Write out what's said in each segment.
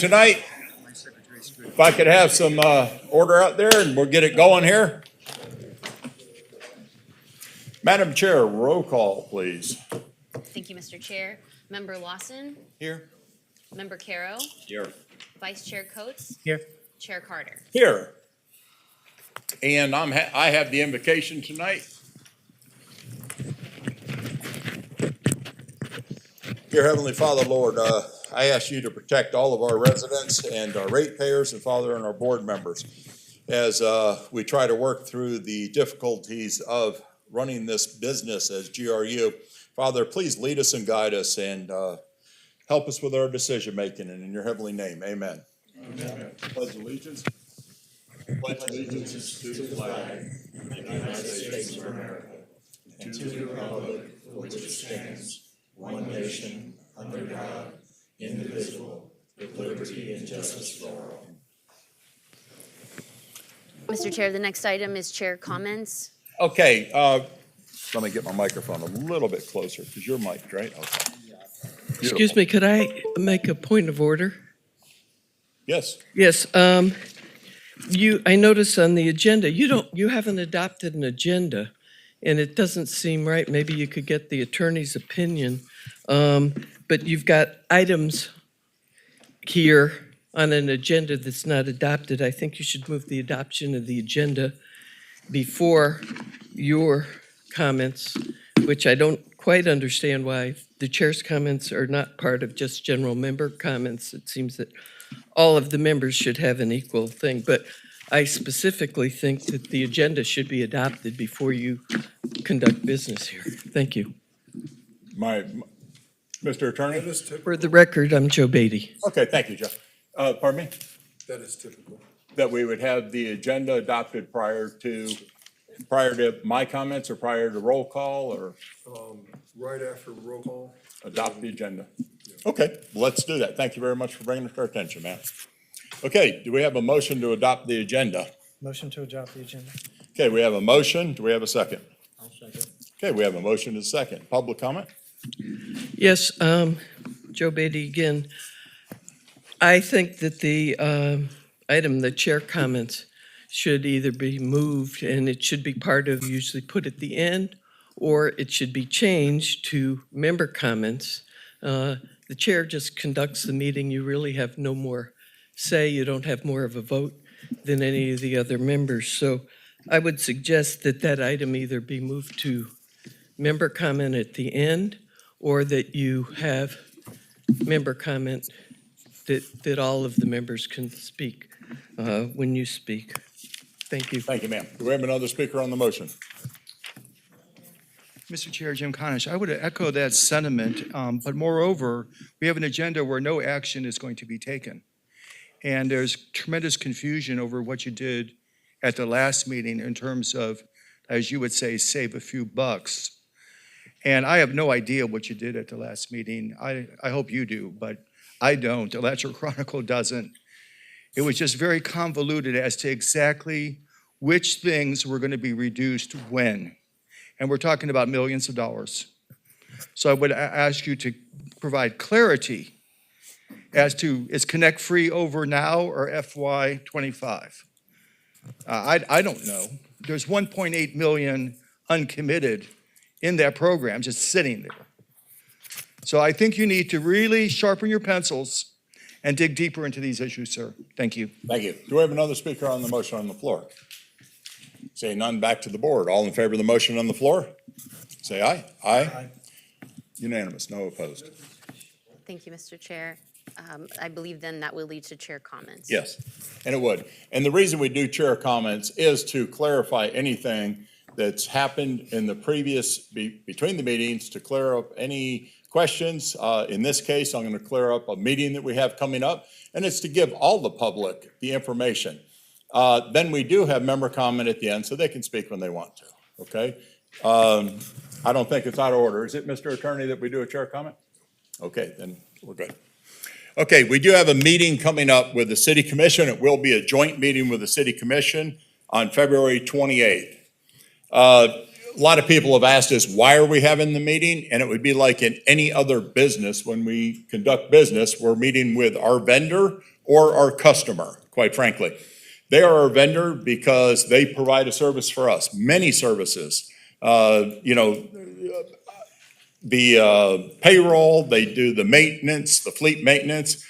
tonight. If I could have some order out there and we'll get it going here. Madam Chair, roll call, please. Thank you, Mr. Chair. Member Lawson, Here. Member Caro, Here. Vice Chair Coates, Here. Chair Carter. Here. And I have the invocation tonight. Dear Heavenly Father, Lord, I ask you to protect all of our residents and our ratepayers and Father and our board members as we try to work through the difficulties of running this business as GRU. Father, please lead us and guide us and help us with our decision making, and in your heavenly name, amen. Amen. Pledge allegiance. Pledge allegiance to the flag of the United States of America and to the republic for which it stands, one nation, under God, indivisible, with liberty and justice for all. Mr. Chair, the next item is chair comments. Okay, let me get my microphone a little bit closer, because you're mic'd, right? Okay. Excuse me, could I make a point of order? Yes. Yes, I noticed on the agenda, you haven't adopted an agenda, and it doesn't seem right. Maybe you could get the attorney's opinion. But you've got items here on an agenda that's not adopted. I think you should move the adoption of the agenda before your comments, which I don't quite understand why the chair's comments are not part of just general member comments. It seems that all of the members should have an equal thing, but I specifically think that the agenda should be adopted before you conduct business here. Thank you. Mr. Attorney? For the record, I'm Joe Beatty. Okay, thank you, Joe. Pardon me? That is typical. That we would have the agenda adopted prior to my comments or prior to roll call, or Right after roll call. adopt the agenda? Okay, let's do that. Thank you very much for bringing it to our attention, ma'am. Okay, do we have a motion to adopt the agenda? Motion to adopt the agenda. Okay, we have a motion. Do we have a second? I'll second. Okay, we have a motion and a second. Public comment? Yes, Joe Beatty again. I think that the item, the chair comments, should either be moved, and it should be part of, usually put at the end, or it should be changed to member comments. The chair just conducts the meeting. You really have no more say. You don't have more of a vote than any of the other members. So I would suggest that that item either be moved to member comment at the end, or that you have member comment that all of the members can speak when you speak. Thank you. Thank you, ma'am. Do we have another speaker on the motion? Mr. Chair, Jim Conish, I would echo that sentiment, but moreover, we have an agenda where no action is going to be taken. And there's tremendous confusion over what you did at the last meeting in terms of, as you would say, save a few bucks. And I have no idea what you did at the last meeting. I hope you do, but I don't. The Letcher Chronicle doesn't. It was just very convoluted as to exactly which things were going to be reduced when. And we're talking about millions of dollars. So I would ask you to provide clarity as to, is Connect Free over now or FY25? I don't know. There's 1.8 million uncommitted in that program just sitting there. So I think you need to really sharpen your pencils and dig deeper into these issues, sir. Thank you. Thank you. Do we have another speaker on the motion on the floor? Say none, back to the board. All in favor of the motion on the floor? Say aye. Aye. Unanimous, no opposed. Thank you, Mr. Chair. I believe then that will lead to chair comments. Yes, and it would. And the reason we do chair comments is to clarify anything that's happened in the previous, between the meetings, to clear up any questions. In this case, I'm going to clear up a meeting that we have coming up, and it's to give all the public the information. Then we do have member comment at the end, so they can speak when they want to, okay? I don't think it's out of order. Is it, Mr. Attorney, that we do a chair comment? Okay, then we're good. Okay, we do have a meeting coming up with the City Commission. It will be a joint meeting with the City Commission on February 28th. a lot of people have asked us, why are we having the meeting? And it would be like in any other business, when we conduct business, we're meeting with our vendor or our customer, quite frankly. They are our vendor because they provide a service for us, many services. The payroll, they do the maintenance, the fleet maintenance,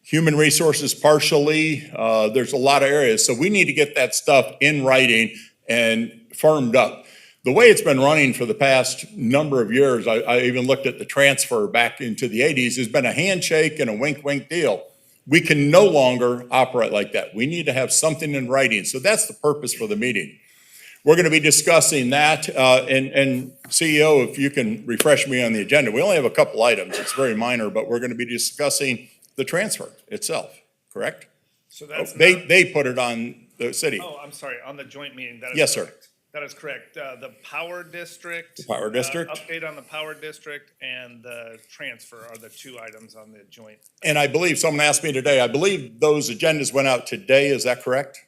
human resources partially. There's a lot of areas. So we need to get that stuff in writing and firmed up. The way it's been running for the past number of years, I even looked at the transfer back into the 80s, has been a handshake and a wink deal. We can no longer operate like that. We need to have something in writing. So that's the purpose for the meeting. We're going to be discussing that, and CEO, if you can refresh me on the agenda. We only have a couple items. It's very minor, but we're going to be discussing the transfer itself, correct? So that's They put it on the city. Oh, I'm sorry, on the joint meeting, that is Yes, sir. correct. That is correct. The Power District. The Power District. Update on the Power District and the transfer are the two items on the joint. And I believe, someone asked me today, I believe those agendas went out today, is that correct?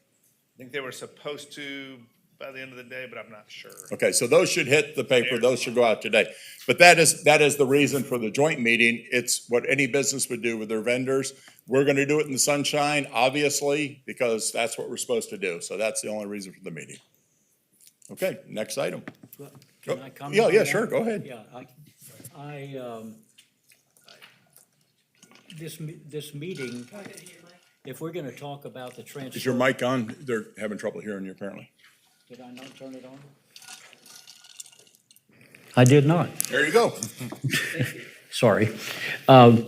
I think they were supposed to by the end of the day, but I'm not sure. Okay, so those should hit the paper, those should go out today. But that is the reason for the joint meeting. It's what any business would do with their vendors. We're gonna do it in the sunshine, obviously, because that's what we're supposed to do. So that's the only reason for the meeting. Okay, next item. Can I comment? Yeah, on yeah, that? sure, go ahead. Yeah, this meeting, if we're gonna talk about the transfer. Is your mic on? They're having trouble hearing you apparently. Did I not turn it on? I did not, There you go. sorry. The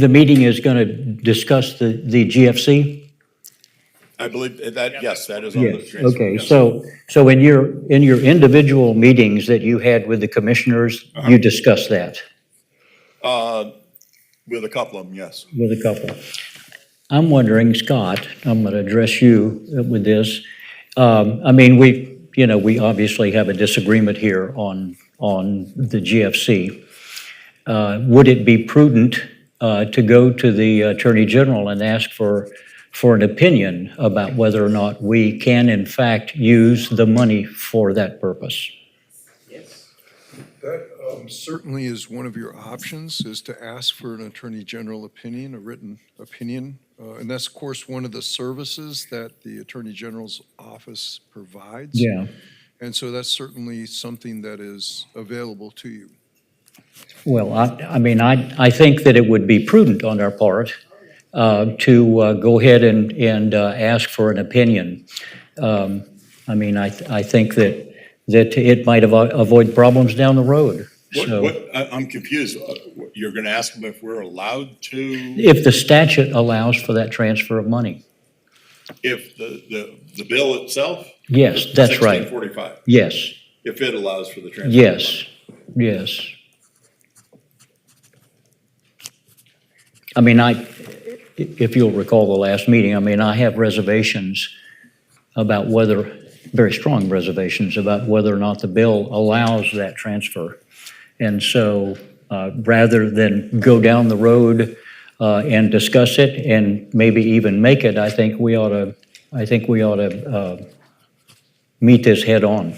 meeting is gonna discuss the GFC? I believe that, yes, that is on the Yes, transfer. okay, yes. so in your individual meetings that you had with the commissioners, you discussed that With a couple of them, yes. with a couple. I'm wondering, Scott, I'm gonna address you with this. I mean, we obviously have a disagreement here on the GFC. Would it be prudent to go to the Attorney General and ask for an opinion about whether or not we can in fact use the money for that purpose? That certainly is one of your options, is to ask for an Attorney General opinion, a written opinion. And that's, of course, one of the services that the Attorney General's office provides. Yeah. And so that's certainly something that is available to you. Well, I mean, I think that it would be prudent on our part to go ahead and ask for an opinion. I mean, I think that it might avoid problems down the road. So I'm confused. You're gonna ask them if we're allowed to, if the statute allows for that transfer of money. if the bill itself? Yes, that's right. 1645, Yes, if it allows for the transfer. yes, yes. I mean, if you'll recall the last meeting, I mean, I have reservations about very strong reservations about whether or not the bill allows that transfer. And so, rather than go down the road and discuss it and maybe even make it, I think we ought to meet this head on.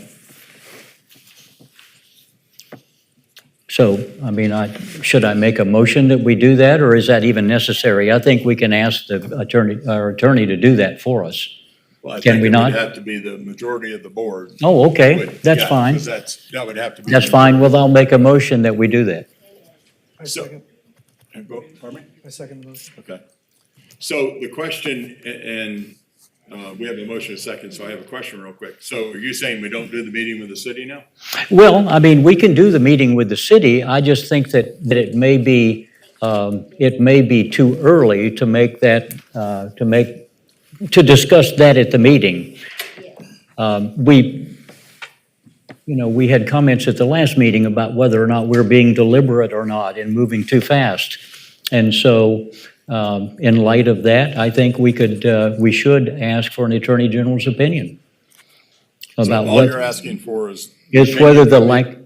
So, I mean, should I make a motion that we do that, or is that even necessary? I think we can ask our attorney to do that for us. Well, I Can think we it not? would have to be the majority of the board. Oh, okay, Would- that's yeah, fine. 'cause that would have to be. That's fine. Well, I'll make a motion that we do that. I So- second, Pardon me? I second the motion. Okay. So the question, and we have a motion in a second, so I have a question real quick. So are you saying we don't do the meeting with the city now? Well, I mean, we can do the meeting with the city. I just think that it may be too early to make that, to discuss that at the meeting. We had comments at the last meeting about whether or not we're being deliberate or not and moving too fast. And so, in light of that, I think we should ask for an Attorney General's opinion So about all what. you're asking for is. Whether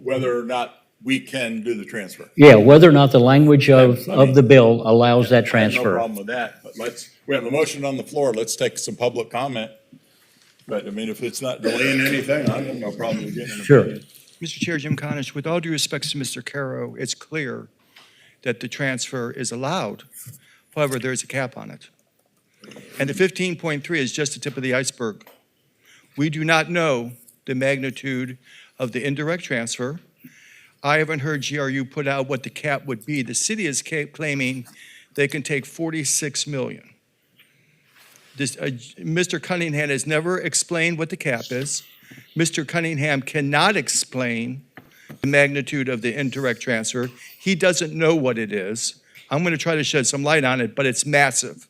Whether or not we can do the transfer. Yeah, whether or not the language of the bill allows that I have no transfer. problem with that, but we have a motion on the floor. Let's take some public comment. But I mean, if it's not delaying anything, I have no problem with getting an Sure. opinion. Mr. Chair, Jim Conish, with all due respects to Mr. Caro, it's clear that the transfer is allowed. However, there's a cap on it. And the 15.3 is just the tip of the iceberg. We do not know the magnitude of the indirect transfer. I haven't heard GRU put out what the cap would be. The city is claiming they can take 46 million. Mr. Cunningham has never explained what the cap is. Mr. Cunningham cannot explain the magnitude of the indirect transfer. He doesn't know what it is. I'm going to try to shed some light on it, but it's massive.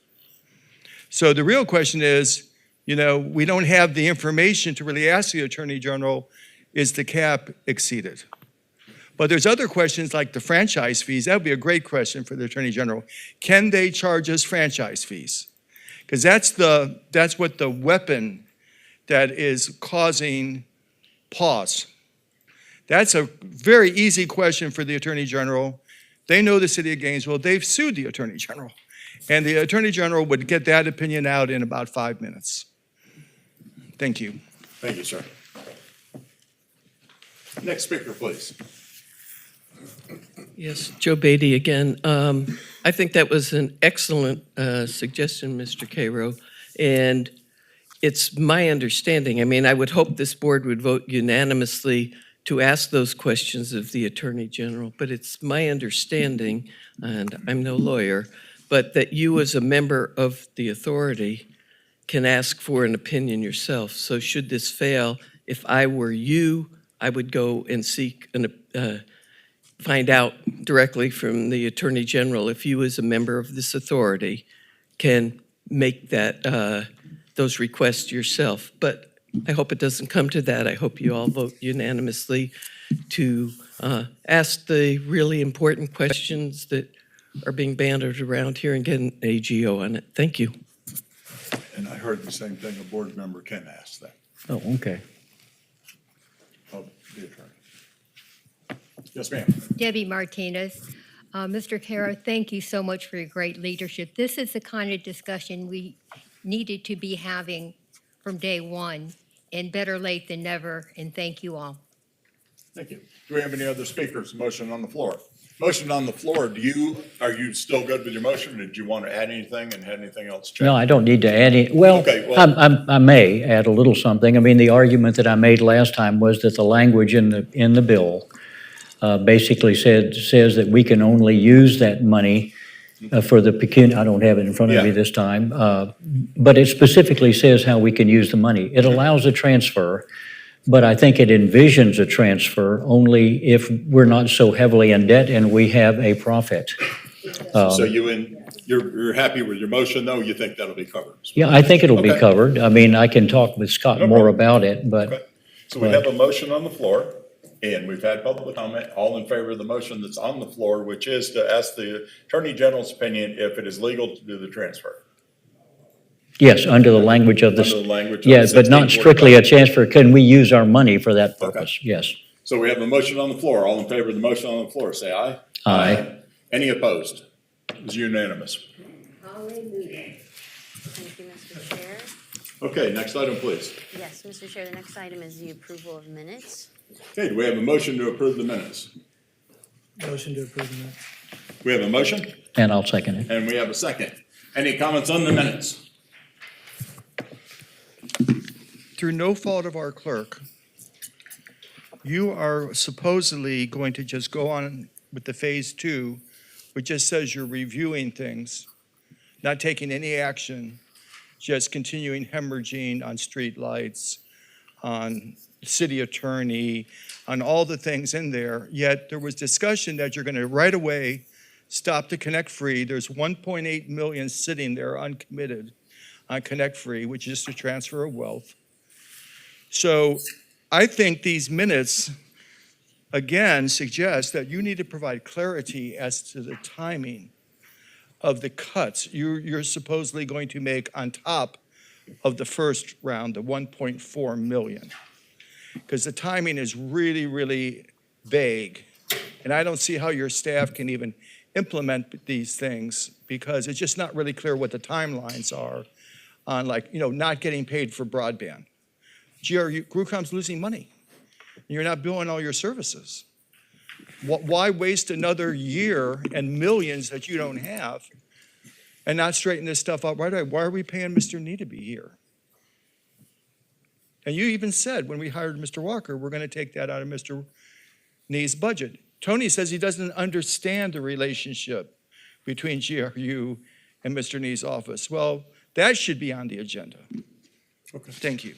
So the real question is, we don't have the information to really ask the Attorney General, is the cap exceeded? But there's other questions like the franchise fees. That would be a great question for the Attorney General. Can they charge us franchise fees? Because that's what the weapon that is causing pause. That's a very easy question for the Attorney General. They know the city of Gainesville. They've sued the Attorney General. And the Attorney General would get that opinion out in about 5 minutes. Thank you. Thank you, sir. Next speaker, please. Yes, Joe Beatty again. I think that was an excellent suggestion, Mr. Cairo. And it's my understanding, I would hope this board would vote unanimously to ask those questions of the Attorney General, but it's my understanding, and I'm no lawyer, but that you as a member of the authority can ask for an opinion yourself. So should this fail, if I were you, I would go and seek find out directly from the Attorney General if you as a member of this authority can make those requests yourself. But I hope it doesn't come to that. I hope you all vote unanimously to ask the really important questions that are being bandied around here and get an AGO on it. Thank you. And I heard the same thing, a board member can ask that Oh, okay. of the attorney. Yes, ma'am. Debbie Martinez. Mr. Caro, thank you so much for your great leadership. This is the kind of discussion we needed to be having from day one, and better late than never, and thank you all. Thank you. Do we have any other speakers? Motion on the floor. Motion on the floor. Are you still good with your motion? Or did you want to add anything and had anything else changed? No, I don't need to add any, well, Okay, well- I may add a little something. The argument that I made last time was that the language in the bill basically says that we can only use that money for the I don't have it in front of me Yeah. this time, but it specifically says how we can use the money. It allows a transfer, but I think it envisions a transfer only if we're not so heavily in debt and we have a profit. So you're happy with your motion, though? You think that'll be covered? Yeah, I think it'll be Okay. covered. I can talk with Scott No more problem. about it, but. Okay. So we have a motion on the floor, and we've had public comment. All in favor of the motion that's on the floor, which is to ask the Attorney General's opinion if it is legal to do the transfer. Yes, under the language of Under the language of yes, but not 1645. strictly a transfer. Can we use our money for that purpose? Yes. So we have a motion on the floor. All in favor of the motion on the floor, say aye. Aye. Any opposed? It's unanimous. Thank you, Mr. Chair. Okay, next item, please. Yes, Mr. Chair, the next item is the approval of minutes. Okay, do we have a motion to approve the minutes? Motion to approve the minutes. We have a motion, And I'll second it. and we have a second. Any comments on the minutes? Through no fault of our clerk, you are supposedly going to just go on with the phase 2, which just says you're reviewing things, not taking any action, just continuing hemorrhaging on street lights, on city attorney, on all the things in there. Yet there was discussion that you're going to right away stop the Connect Free. There's 1.8 million sitting there uncommitted on Connect Free, which is the transfer of wealth. So I think these minutes, again, suggest that you need to provide clarity as to the timing of the cuts you're supposedly going to make on top of the first round, the 1.4 million. Because the timing is really, really vague. And I don't see how your staff can even implement these things because it's just not really clear what the timelines are on not getting paid for broadband. GRUCOM's losing money. You're not billing all your services. Why waste another year and millions that you don't have and not straighten this stuff out right away? Why are we paying Mr. Nee to be here? And you even said when we hired Mr. Walker, we're going to take that out of Mr. Nee's budget. Tony says he doesn't understand the relationship between GRU and Mr. Nee's office. Well, that should be on the agenda. Okay. Thank you.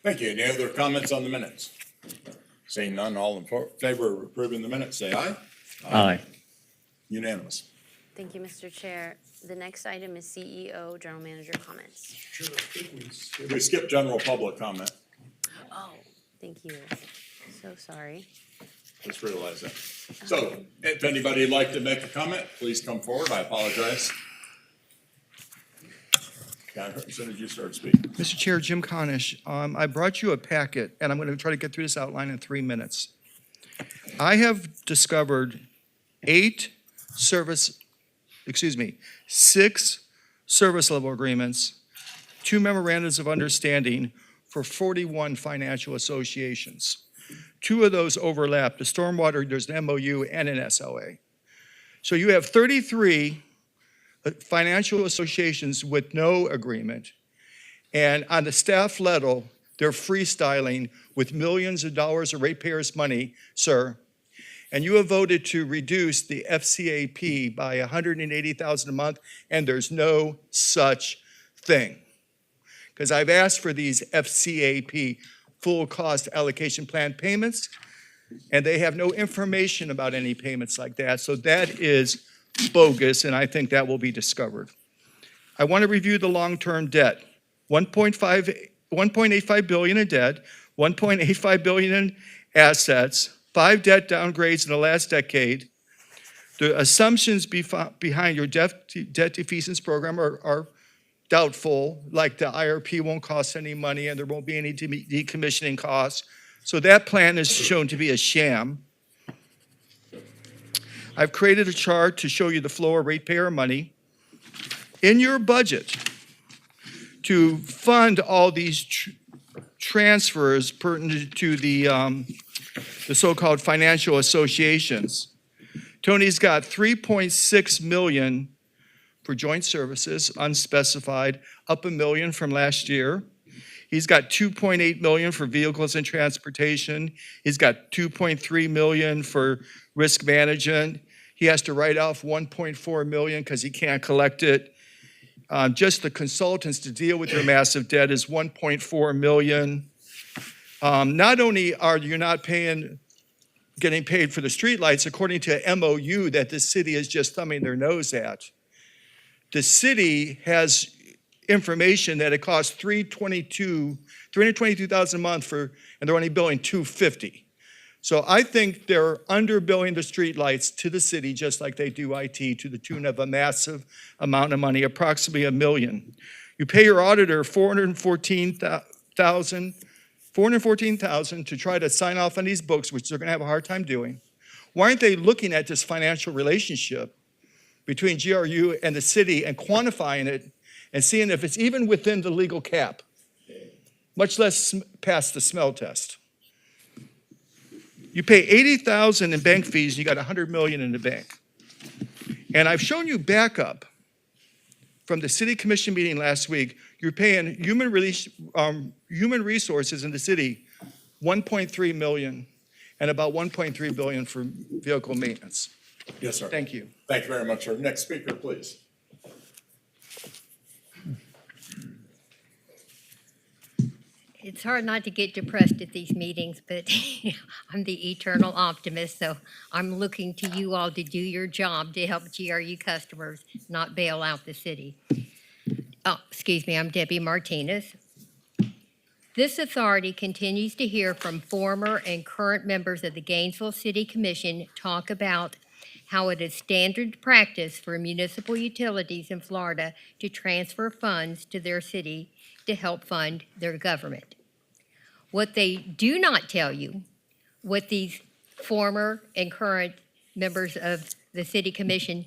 Thank you. Any other comments on the minutes? Seeing none, all in favor of approving the minutes, say aye. Aye. Unanimous. Thank you, Mr. Chair. The next item is CEO, General Manager comments. We skipped general public comment. Oh, thank you. So sorry. Just realized that. So if anybody would like to make a comment, please come forward. I apologize. As soon as you start speaking. Mr. Chair, Jim Conish, I brought you a packet, and I'm going to try to get through this outline in 3 minutes. I have discovered 6 service level agreements, 2 memorandums of understanding for 41 financial associations. 2 of those overlap. The stormwater, there's an MOU and an SLA. So you have 33 financial associations with no agreement. And on the staff level, they're freestyling with millions of dollars of ratepayers' money, sir. And you have voted to reduce the FCAP by $180,000 a month, and there's no such thing. Because I've asked for these FCAP, full cost allocation plan payments, and they have no information about any payments like that. So that is bogus, and I think that will be discovered. I want to review the long-term debt. 1.85 billion in debt, 1.85 billion in assets, 5 debt downgrades in the last decade. The assumptions behind your debt defeasance program are doubtful, like the IRP won't cost any money and there won't be any decommissioning costs. So that plan is shown to be a sham. I've created a chart to show you the flow of ratepayer money. In your budget, to fund all these transfers pertinent to the so-called financial associations, Tony's got 3.6 million for joint services, unspecified, up $1 million from last year. He's got 2.8 million for vehicles and transportation. He's got 2.3 million for risk management. He has to write off 1.4 million because he can't collect it. Just the consultants to deal with your massive debt is 1.4 million. Not only are you not getting paid for the streetlights, according to an MOU that the city is just thumbing their nose at, the city has information that it costs $322,000 a month and they're only billing $250,000. So I think they're underbilling the streetlights to the city just like they do IT, to the tune of a massive amount of money, approximately $1 million. You pay your auditor $414,000 to try to sign off on these books, which they're going to have a hard time doing. Why aren't they looking at this financial relationship between GRU and the city and quantifying it and seeing if it's even within the legal cap, much less past the smell test? You pay $80,000 in bank fees, and you got $100 million in the bank. And I've shown you backup from the city commission meeting last week. You're paying human resources in the city $1.3 million and about $1.3 billion for vehicle maintenance. Yes, sir. Thank you. Thank you very much, sir. Next speaker, please. It's hard not to get depressed at these meetings, but I'm the eternal optimist, so I'm looking to you all to do your job to help GRU customers, not bail out the city. Oh, excuse me, I'm Debbie Martinez. This authority continues to hear from former and current members of the Gainesville City Commission talk about how it is standard practice for municipal utilities in Florida to transfer funds to their city to help fund their government. What they do not tell you, what these former and current members of the City Commission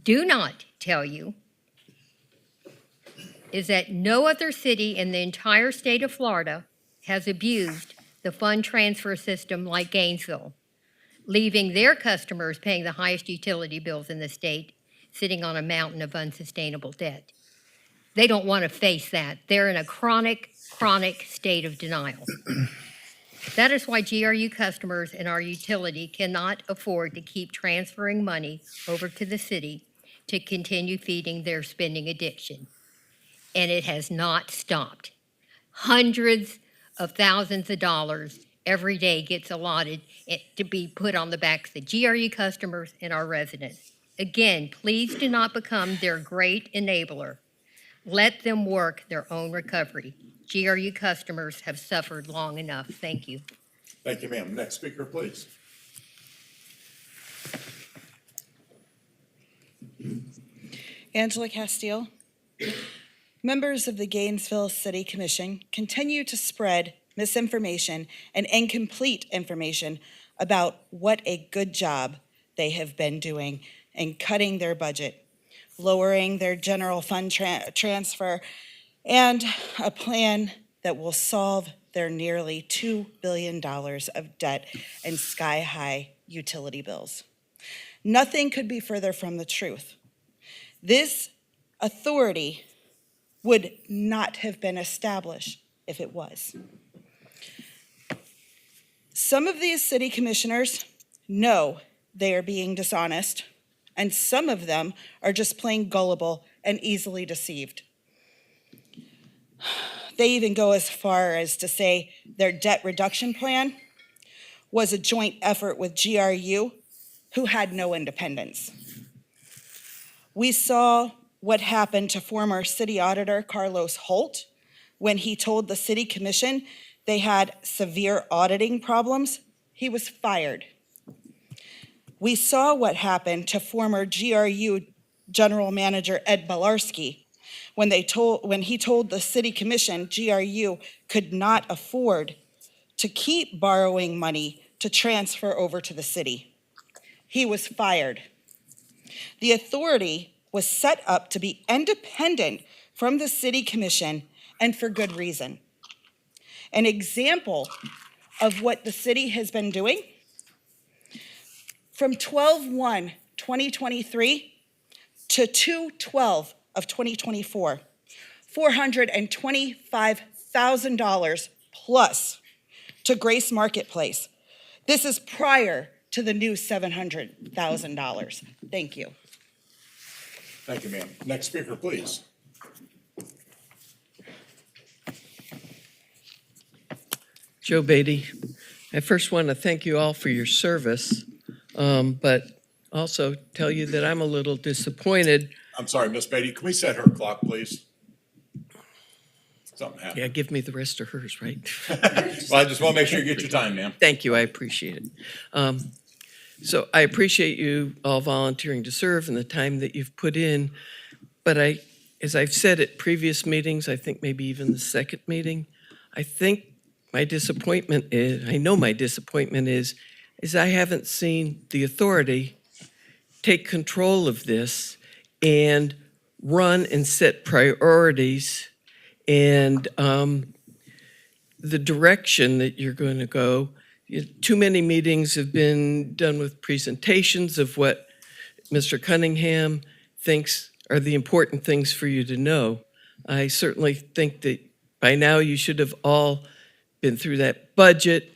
do not tell you, is that no other city in the entire state of Florida has abused the fund transfer system like Gainesville, leaving their customers paying the highest utility bills in the state, sitting on a mountain of unsustainable debt. They don't want to face that. They're in a chronic state of denial. That is why GRU customers and our utility cannot afford to keep transferring money over to the city to continue feeding their spending addiction. And it has not stopped. Hundreds of thousands of dollars every day gets allotted to be put on the backs of GRU customers and our residents. Again, please do not become their great enabler. Let them work their own recovery. GRU customers have suffered long enough. Thank you. Thank you, ma'am. Next speaker, please. Angela Castile. Members of the Gainesville City Commission continue to spread misinformation and incomplete information about what a good job they have been doing in cutting their budget, lowering their general fund transfer, and a plan that will solve their nearly $2 billion of debt and sky-high utility bills. Nothing could be further from the truth. This authority would not have been established if it was. Some of these city commissioners know they are being dishonest, and some of them are just plain gullible and easily deceived. They even go as far as to say their debt reduction plan was a joint effort with GRU, who had no independence. We saw what happened to former city auditor Carlos Holt when he told the city commission they had severe auditing problems. He was fired. We saw what happened to former GRU general manager Ed Balarski when he told the city commission GRU could not afford to keep borrowing money to transfer over to the city. He was fired. The authority was set up to be independent from the city commission, and for good reason. An example of what the city has been doing, from 12/1/2023 to 2/12 of 2024, $425,000 plus to Grace Marketplace. This is prior to the new $700,000. Thank you. Thank you, ma'am. Next speaker, please. Joe Beatty. I first want to thank you all for your service, but also tell you that I'm a little disappointed. I'm sorry, Miss Beatty, can we set her clock, please? Something happened. Yeah, give me the rest of hers, right? Well, I just want to make sure you get your time, ma'am. Thank you, I appreciate it. So I appreciate you all volunteering to serve and the time that you've put in. But as I've said at previous meetings, I think maybe even the second meeting, I think my disappointment is, I know my disappointment is I haven't seen the authority take control of this and run and set priorities and the direction that you're going to go. Too many meetings have been done with presentations of what Mr. Cunningham thinks are the important things for you to know. I certainly think that by now you should have all been through that budget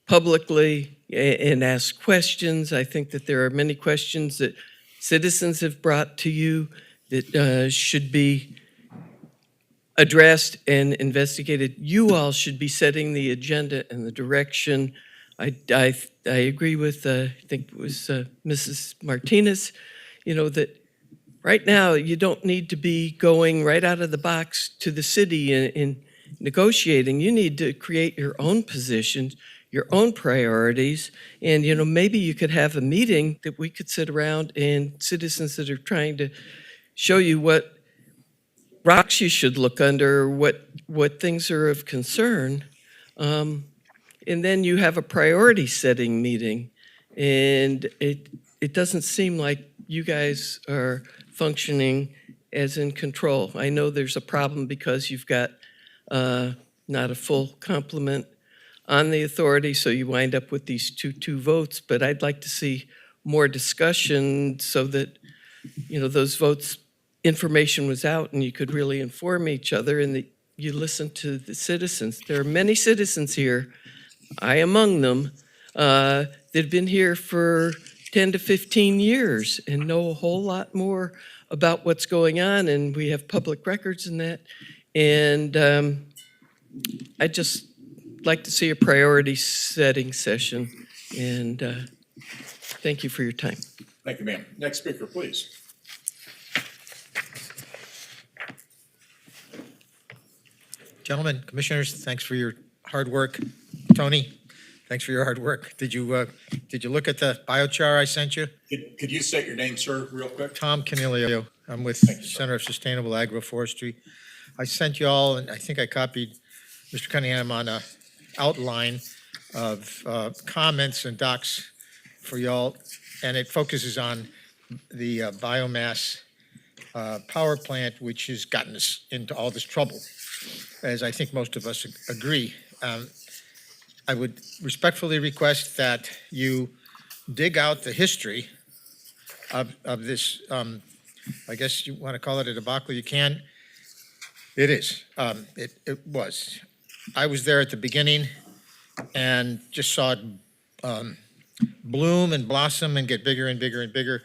publicly and asked questions. I think that there are many questions that citizens have brought to you that should be addressed and investigated. You all should be setting the agenda and the direction. I agree with, I think it was Mrs. Martinez, that right now you don't need to be going right out of the box to the city in negotiating. You need to create your own positions, your own priorities, and maybe you could have a meeting that we could sit around and citizens that are trying to show you what rocks you should look under, what things are of concern. And then you have a priority setting meeting. And it doesn't seem like you guys are functioning as in control. I know there's a problem because you've got not a full complement on the authority, so you wind up with these 2-2 votes. But I'd like to see more discussion so that, those votes, information was out and you could really inform each other and that you listen to the citizens. There are many citizens here, I among them, that have been here for 10 to 15 years and know a whole lot more about what's going on, and we have public records in that. And I'd just like to see a priority setting session, and thank you for your time. Thank you, ma'am. Next speaker, please. Gentlemen, commissioners, thanks for your hard work. Tony, thanks for your hard work. Did you look at the biochar I sent you? Could you state your name, sir, real quick? Tom Canilio. I'm with Thank you, sir. Center of Sustainable Agroforestry. I sent you all, and I think I copied Mr. Cunningham on a outline of comments and docs for y'all, and it focuses on the biomass power plant, which has gotten us into all this trouble, as I think most of us agree. I would respectfully request that you dig out the history of this, I guess you want to call it a debacle, you can. It is. It was. I was there at the beginning and just saw it bloom and blossom and get bigger and bigger and bigger.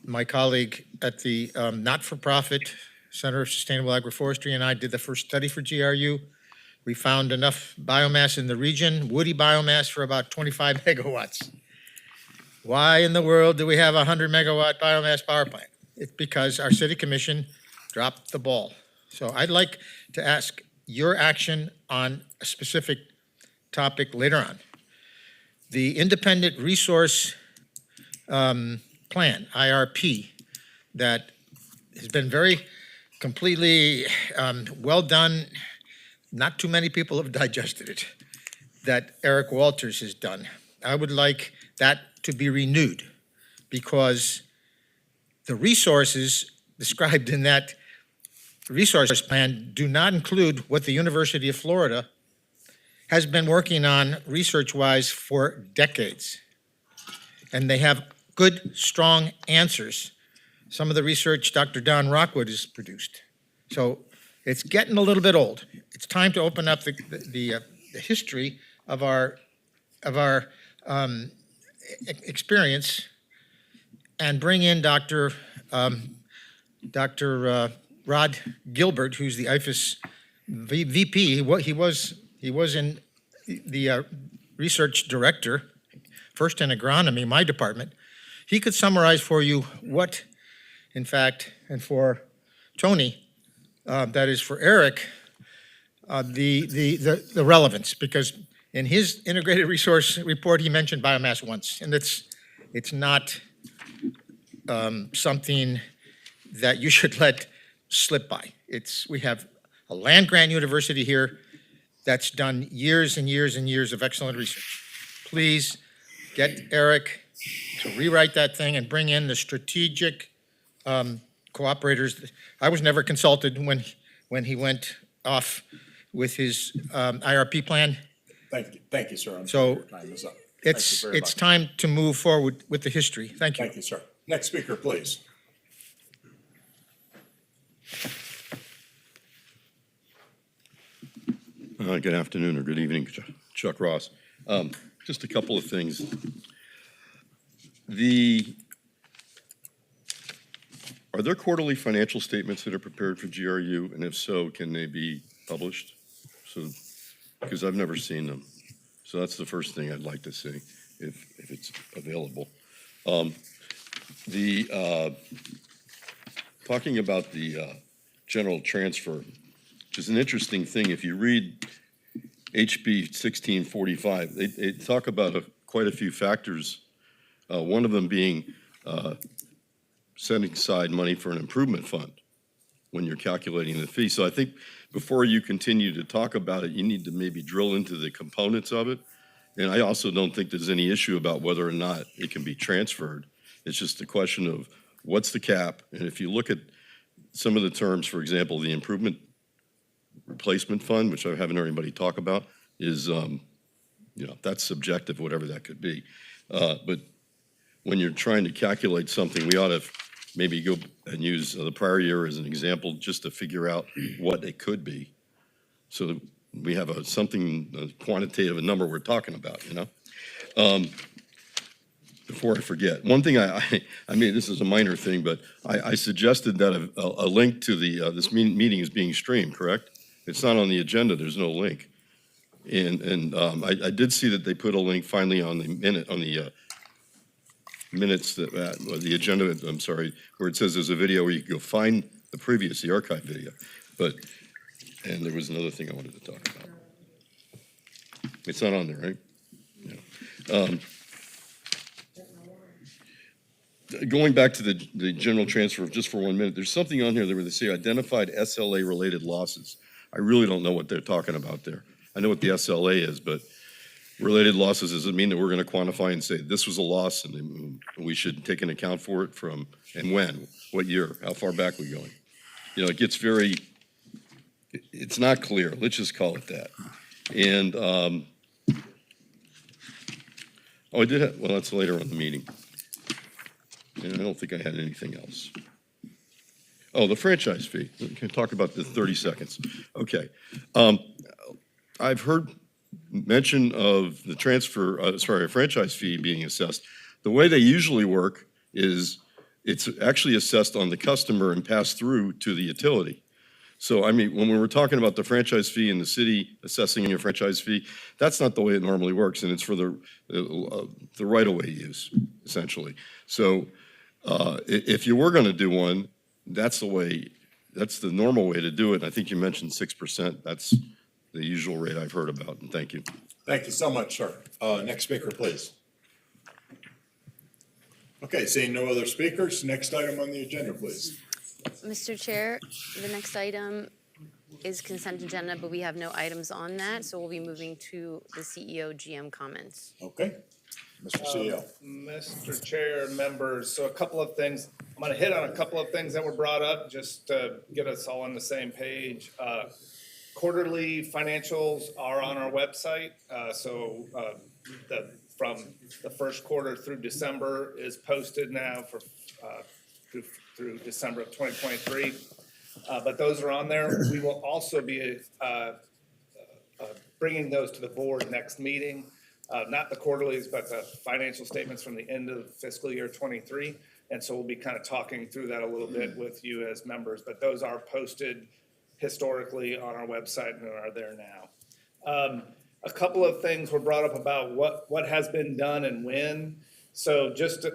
My colleague at the not-for-profit Center of Sustainable Agroforestry and I did the first study for GRU. We found enough biomass in the region, woody biomass, for about 25 megawatts. Why in the world do we have a 100 megawatt biomass power plant? It's because our city commission dropped the ball. So I'd like to ask your action on a specific topic later on. The Independent Resource Plan, IRP, that has been very completely well done. Not too many people have digested it, that Eric Walters has done. I would like that to be renewed because the resources described in that resource plan do not include what the University of Florida has been working on research-wise for decades. And they have good, strong answers. Some of the research Dr. Don Rockwood has produced. So it's getting a little bit old. It's time to open up the history of our experience and bring in Dr. Rod Gilbert, who's the IFAS VP. He was in the research director, first in agronomy, my department. He could summarize for you what, in fact, and for Tony, that is for Eric, the relevance, because in his integrated resource report, he mentioned biomass once, and it's not something that you should let slip by. We have a land grant university here that's done years and years and years of excellent research. Please get Eric to rewrite that thing and bring in the strategic cooperators. I was never consulted when he went off with his IRP plan. Thank you, sir. I'm So, sorry your time is up. Thank you very It's much. time to move forward with the history. Thank you. Thank you, sir. Next speaker, please. Good afternoon or good evening, Chuck Ross. Just a couple of things. Are there quarterly financial statements that are prepared for GRU? And if so, can they be published? Because I've never seen them. So that's the first thing I'd like to see, if it's available. Talking about the general transfer, which is an interesting thing. If you read HB 1645, they talk about quite a few factors, one of them being setting aside money for an improvement fund when you're calculating the fee. So I think before you continue to talk about it, you need to maybe drill into the components of it. And I also don't think there's any issue about whether or not it can be transferred. It's just a question of what's the cap. And if you look at some of the terms, for example, the improvement replacement fund, which I haven't heard anybody talk about, is, that's subjective, whatever that could be. But when you're trying to calculate something, we ought to maybe go and use the prior year as an example, just to figure out what it could be. So that we have a quantitative, a number we're talking about, Before I forget, one thing I mean, this is a minor thing, but I suggested that a link to this meeting is being streamed, correct? It's not on the agenda, there's no link. And I did see that they put a link finally on the minutes the agenda, I'm sorry, where it says there's a video where you can go find the archive video. And there was another thing I wanted to talk about. It's not on there, right? Yeah. Going back to the general transfer, just for 1 minute, there's something on here where they say identified SLA-related losses. I really don't know what they're talking about there. I know what the SLA is, but related losses, does it mean that we're going to quantify and say this was a loss and we should take an account for it from, and when, what year, how far back are we going? It gets it's not clear, let's just call it that. And, I did well, that's later on in the meeting. And I don't think I had anything else. Oh, the franchise fee. We can talk about the 30 seconds. Okay. I've heard mention of the a franchise fee being assessed. The way they usually work is it's actually assessed on the customer and passed through to the utility. So, I mean, when we were talking about the franchise fee and the city assessing a franchise fee, that's not the way it normally works, and it's for the right-of-way use, essentially. So, if you were going to do one, that's the normal way to do it. I think you mentioned 6%. That's the usual rate I've heard about, and thank you. Thank you so much, sir. Next speaker, please. Okay, seeing no other speakers, next item on the agenda, please. Mr. Chair, the next item is consent agenda, but we have no items on that, so we'll be moving to the CEO GM comments. Okay, Mr. CEO. Mr. Chair, members, so a couple of things. I'm going to hit on a couple of things that were brought up just to get us all on the same page. Quarterly financials are on our website, from the first quarter through December is posted now through December of 2023. But those are on there. We will also be bringing those to the board next meeting. Not the quarterlies, but the financial statements from the end of fiscal year 23. And so we'll be kind of talking through that a little bit with you as members. But those are posted historically on our website and are there now. A couple of things were brought up about what has been done and when. So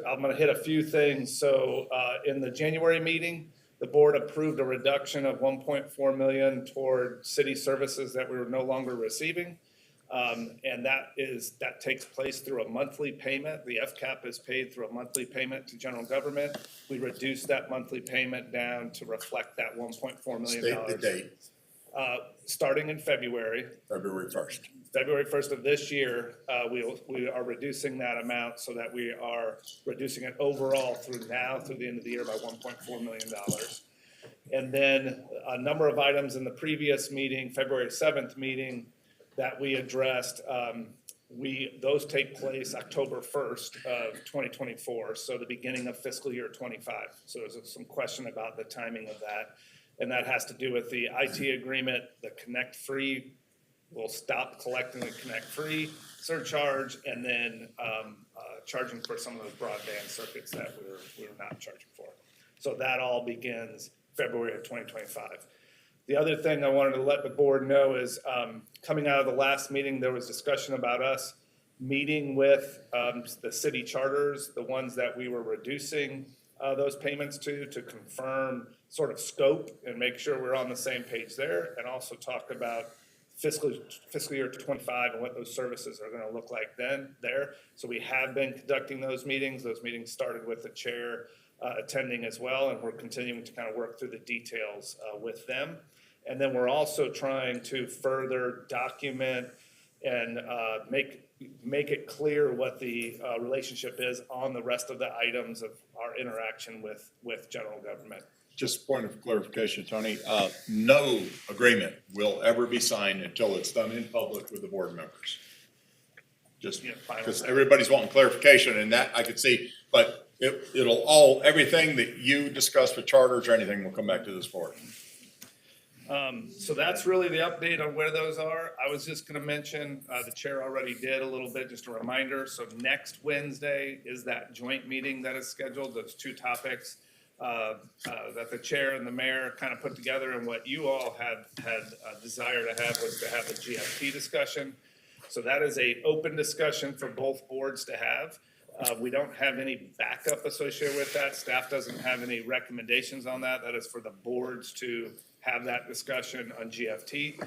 I'm going to hit a few things. So in the January meeting, the board approved a reduction of $1.4 million toward city services that we were no longer receiving. And that takes place through a monthly payment. The FCAP is paid through a monthly payment to general government. We reduced that monthly payment down to reflect that $1.4 million. State the date. Starting in February. February 1st. February 1st of this year, we are reducing that amount so that we are reducing it overall through the end of the year by $1.4 million. And then a number of items in the previous meeting, February 7th meeting, that we addressed, those take place October 1st of 2024, so the beginning of fiscal year 25. So there's some question about the timing of that. And that has to do with the IT agreement, the Connect Free. We'll stop collecting the Connect Free surcharge and then charging for some of those broadband circuits that we're not charging for. So that all begins February of 2025. The other thing I wanted to let the board know is coming out of the last meeting, there was discussion about us meeting with the city charters, the ones that we were reducing those payments to confirm sort of scope and make sure we're on the same page there, and also talk about fiscal year 25 and what those services are going to look like there. So we have been conducting those meetings. Those meetings started with the chair attending as well, and we're continuing to kind of work through the details with them. And then we're also trying to further document and make it clear what the relationship is on the rest of the items of our interaction with general government. Just point of clarification, Tony, no agreement will ever be signed until it's done in public with the board members. Just Yeah, final. because everybody's wanting clarification and that I could see, but it'll all, everything that you discuss with charters or anything will come back to this board. So that's really the update on where those are. I was just gonna mention, the chair already did a little bit, just a reminder. So next Wednesday is that joint meeting that is scheduled, those two topics that the chair and the mayor kind of put together, and what you all had a desire to have was to have a GFT discussion. So that is a open discussion for both boards to have. We don't have any backup associated with that. Staff doesn't have any recommendations on that. That is for the boards to have that discussion on GFT.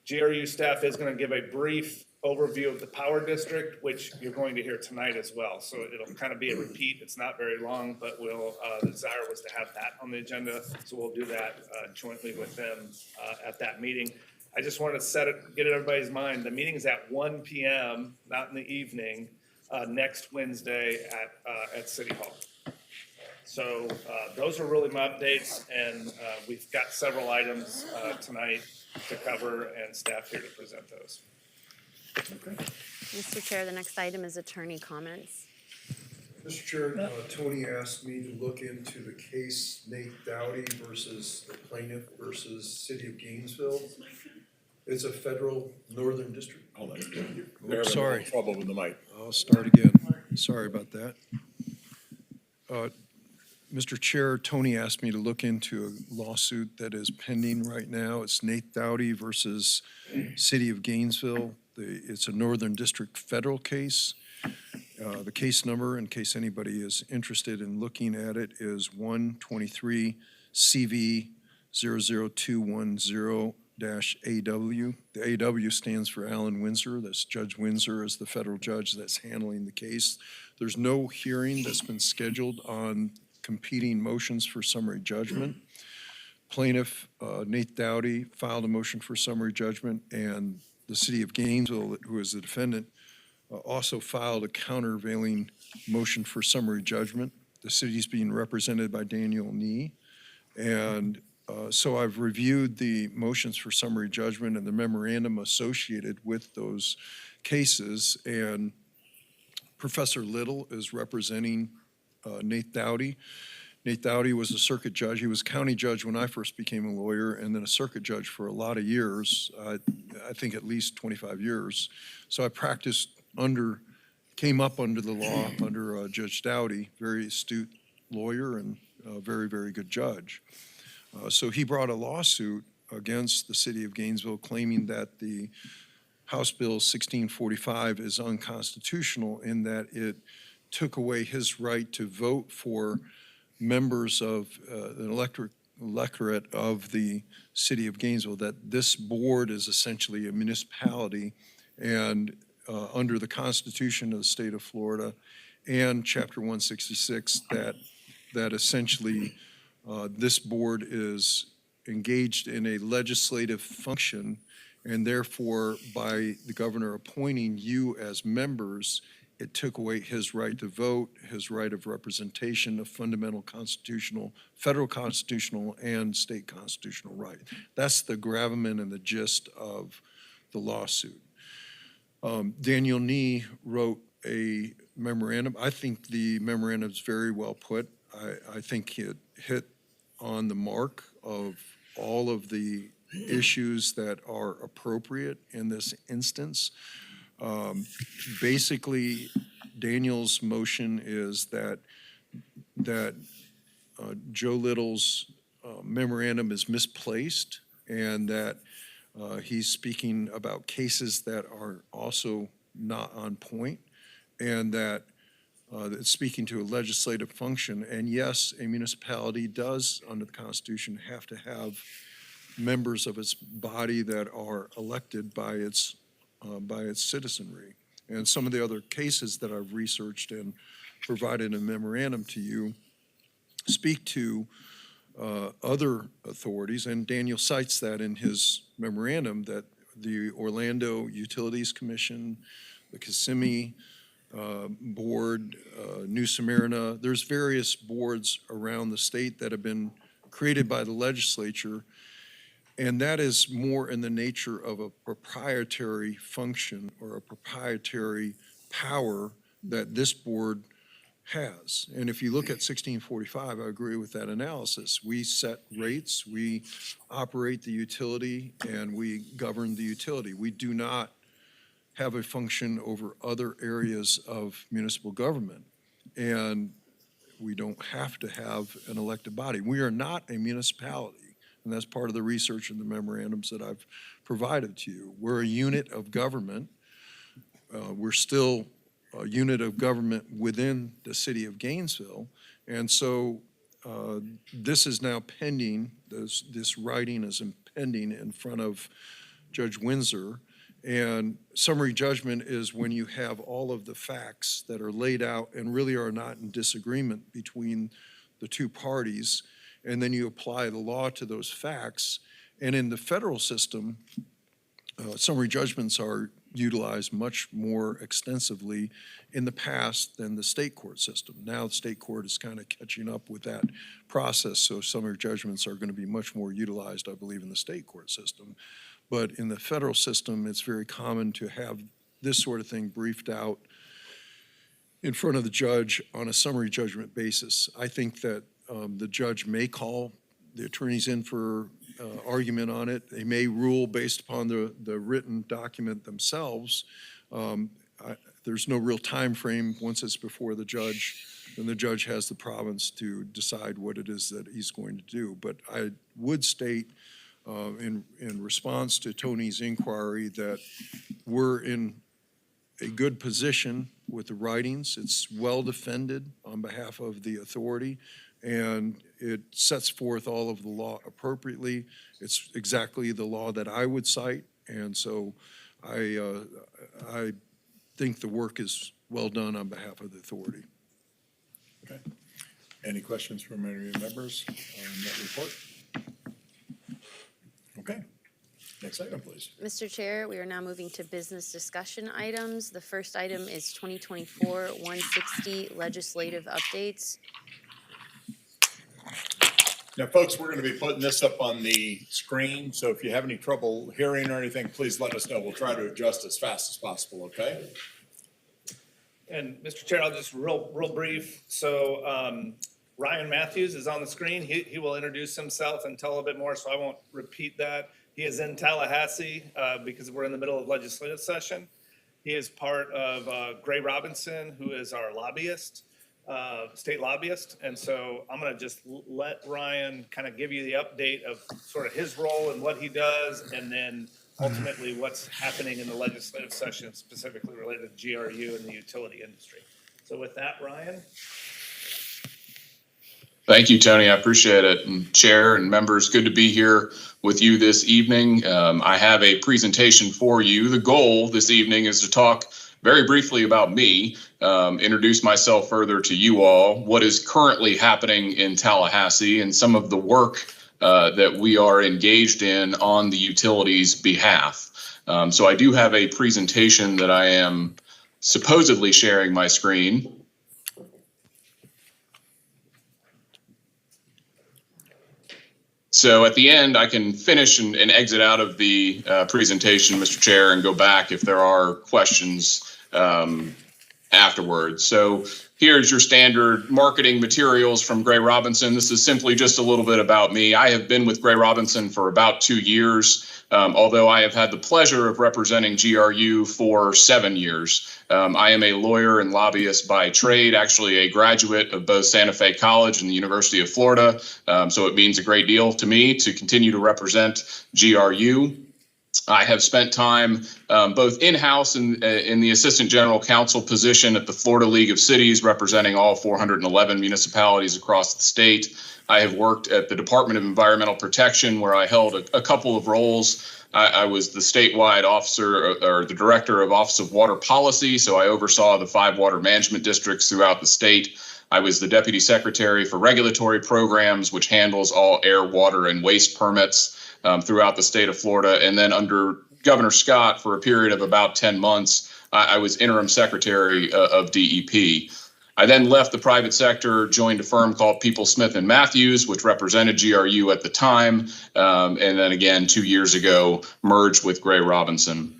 GRU staff is gonna give a brief overview of the power district, which you're going to hear tonight as well. So it'll kind of be a repeat. It's not very long, but the desire was to have that on the agenda. So we'll do that jointly with them at that meeting. I just wanted to get it in everybody's mind. The meeting is at 1 p.m., not in the evening, next Wednesday at City Hall. So those are really my updates, and we've got several items tonight to cover, and staff here to present those. Mr. Chair, the next item is attorney comments. Mr. Chair, Tony asked me to look into the case Nate Dowdy versus the plaintiff versus City of Gainesville. It's a federal northern district. Hold on. They're having Sorry. a little trouble with the mic. I'll start again. Sorry about that. Mr. Chair, Tony asked me to look into a lawsuit that is pending right now. It's Nate Dowdy versus City of Gainesville. It's a Northern District federal case. The case number, in case anybody is interested in looking at it, is 123 CV 00210-AW. The AW stands for Alan Windsor. That's Judge Windsor is the federal judge that's handling the case. There's no hearing that's been scheduled on competing motions for summary judgment. Plaintiff Nate Dowdy filed a motion for summary judgment, and the City of Gainesville, who is the defendant, also filed a countervailing motion for summary judgment. The city's being represented by Daniel Nee. And so I've reviewed the motions for summary judgment and the memorandum associated with those cases. And Professor Little is representing Nate Dowdy. Nate Dowdy was a circuit judge. He was county judge when I first became a lawyer, and then a circuit judge for a lot of years, I think at least 25 years. So I practiced came up under the law under Judge Dowdy, very astute lawyer and a very, very good judge. So he brought a lawsuit against the City of Gainesville claiming that the House Bill 1645 is unconstitutional in that it took away his right to vote for members of the electorate of the City of Gainesville, that this board is essentially a municipality, and under the Constitution of the state of Florida and Chapter 166, that essentially this board is engaged in a legislative function, and therefore by the governor appointing you as members, it took away his right to vote, his right of representation, a fundamental constitutional, federal constitutional and state constitutional right. That's the gravamen and the gist of the lawsuit. Daniel Nee wrote a memorandum. I think the memorandum is very well put. I think it hit on the mark of all of the issues that are appropriate in this instance. Basically, Daniel's motion is that Joe Little's memorandum is misplaced, and that he's speaking about cases that are also not on point, and that it's speaking to a legislative function. And yes, a municipality does, under the Constitution, have to have members of its body that are elected by its citizenry. And some of the other cases that I've researched and provided a memorandum to you speak to other authorities, and Daniel cites that in his memorandum, that the Orlando Utilities Commission, the Kissimmee Board, New Smyrna, there's various boards around the state that have been created by the legislature, and that is more in the nature of a proprietary function or a proprietary power that this board has. And if you look at 1645, I agree with that analysis. We set rates, we operate the utility, and we govern the utility. We do not have a function over other areas of municipal government. And we don't have to have an elected body. We are not a municipality, and that's part of the research and the memorandums that I've provided to you. We're a unit of government. We're still a unit of government within the city of Gainesville, and so this is now pending, this writing is pending in front of Judge Windsor, and summary judgment is when you have all of the facts that are laid out and really are not in disagreement between the two parties, and then you apply the law to those facts. And in the federal system, summary judgments are utilized much more extensively in the past than the state court system. Now the state court is kind of catching up with that process, so summary judgments are going to be much more utilized, I believe, in the state court system. But in the federal system, it's very common to have this sort of thing briefed out in front of the judge on a summary judgment basis. I think that the judge may call the attorneys in for argument on it. They may rule based upon the written document themselves. There's no real time frame. Once it's before the judge, then the judge has the province to decide what it is that he's going to do. But I would state in response to Tony's inquiry that we're in a good position with the writings. It's well defended on behalf of the authority, and it sets forth all of the law appropriately. It's exactly the law that I would cite, and so I think the work is well done on behalf of the authority. Okay. Any questions from any of the members on that report? Okay. Next item, please. Mr. Chair, we are now moving to business discussion items. The first item is 2024-160 legislative updates. Now, folks, we're going to be putting this up on the screen, so if you have any trouble hearing or anything, please let us know. We'll try to adjust as fast as possible, okay? And Mr. Chair, I'll just real brief. So Ryan Matthews is on the screen. He will introduce himself and tell a bit more, so I won't repeat that. He is in Tallahassee because we're in the middle of legislative session. He is part of Gray Robinson, who is our lobbyist, state lobbyist. And so I'm going to just let Ryan kind of give you the update of sort of his role and what he does, and then ultimately what's happening in the legislative session specifically related to GRU and the utility industry. So with that, Ryan. Thank you, Tony. I appreciate it. And Chair and members, good to be here with you this evening. I have a presentation for you. The goal this evening is to talk very briefly about me, introduce myself further to you all, what is currently happening in Tallahassee, and some of the work that we are engaged in on the utilities' behalf. So I do have a presentation that I am supposedly sharing my screen. So at the end, I can finish and exit out of the presentation, Mr. Chair, and go back if there are questions afterwards. So here's your standard marketing materials from Gray Robinson. This is simply just a little bit about me. I have been with Gray Robinson for about 2 years, although I have had the pleasure of representing GRU for 7 years. I am a lawyer and lobbyist by trade, actually a graduate of both Santa Fe College and the University of Florida. So it means a great deal to me to continue to represent GRU. I have spent time both in-house and in the Assistant General Counsel position at the Florida League of Cities, representing all 411 municipalities across the state. I have worked at the Department of Environmental Protection, where I held a couple of roles. I was the statewide officer or the director of Office of Water Policy, so I oversaw the 5 water management districts throughout the state. I was the deputy secretary for regulatory programs, which handles all air, water, and waste permits throughout the state of Florida. And then under Governor Scott, for a period of about 10 months, I was interim secretary of DEP. I then left the private sector, joined a firm called People Smith and Matthews, which represented GRU at the time, and then again 2 years ago merged with Gray Robinson.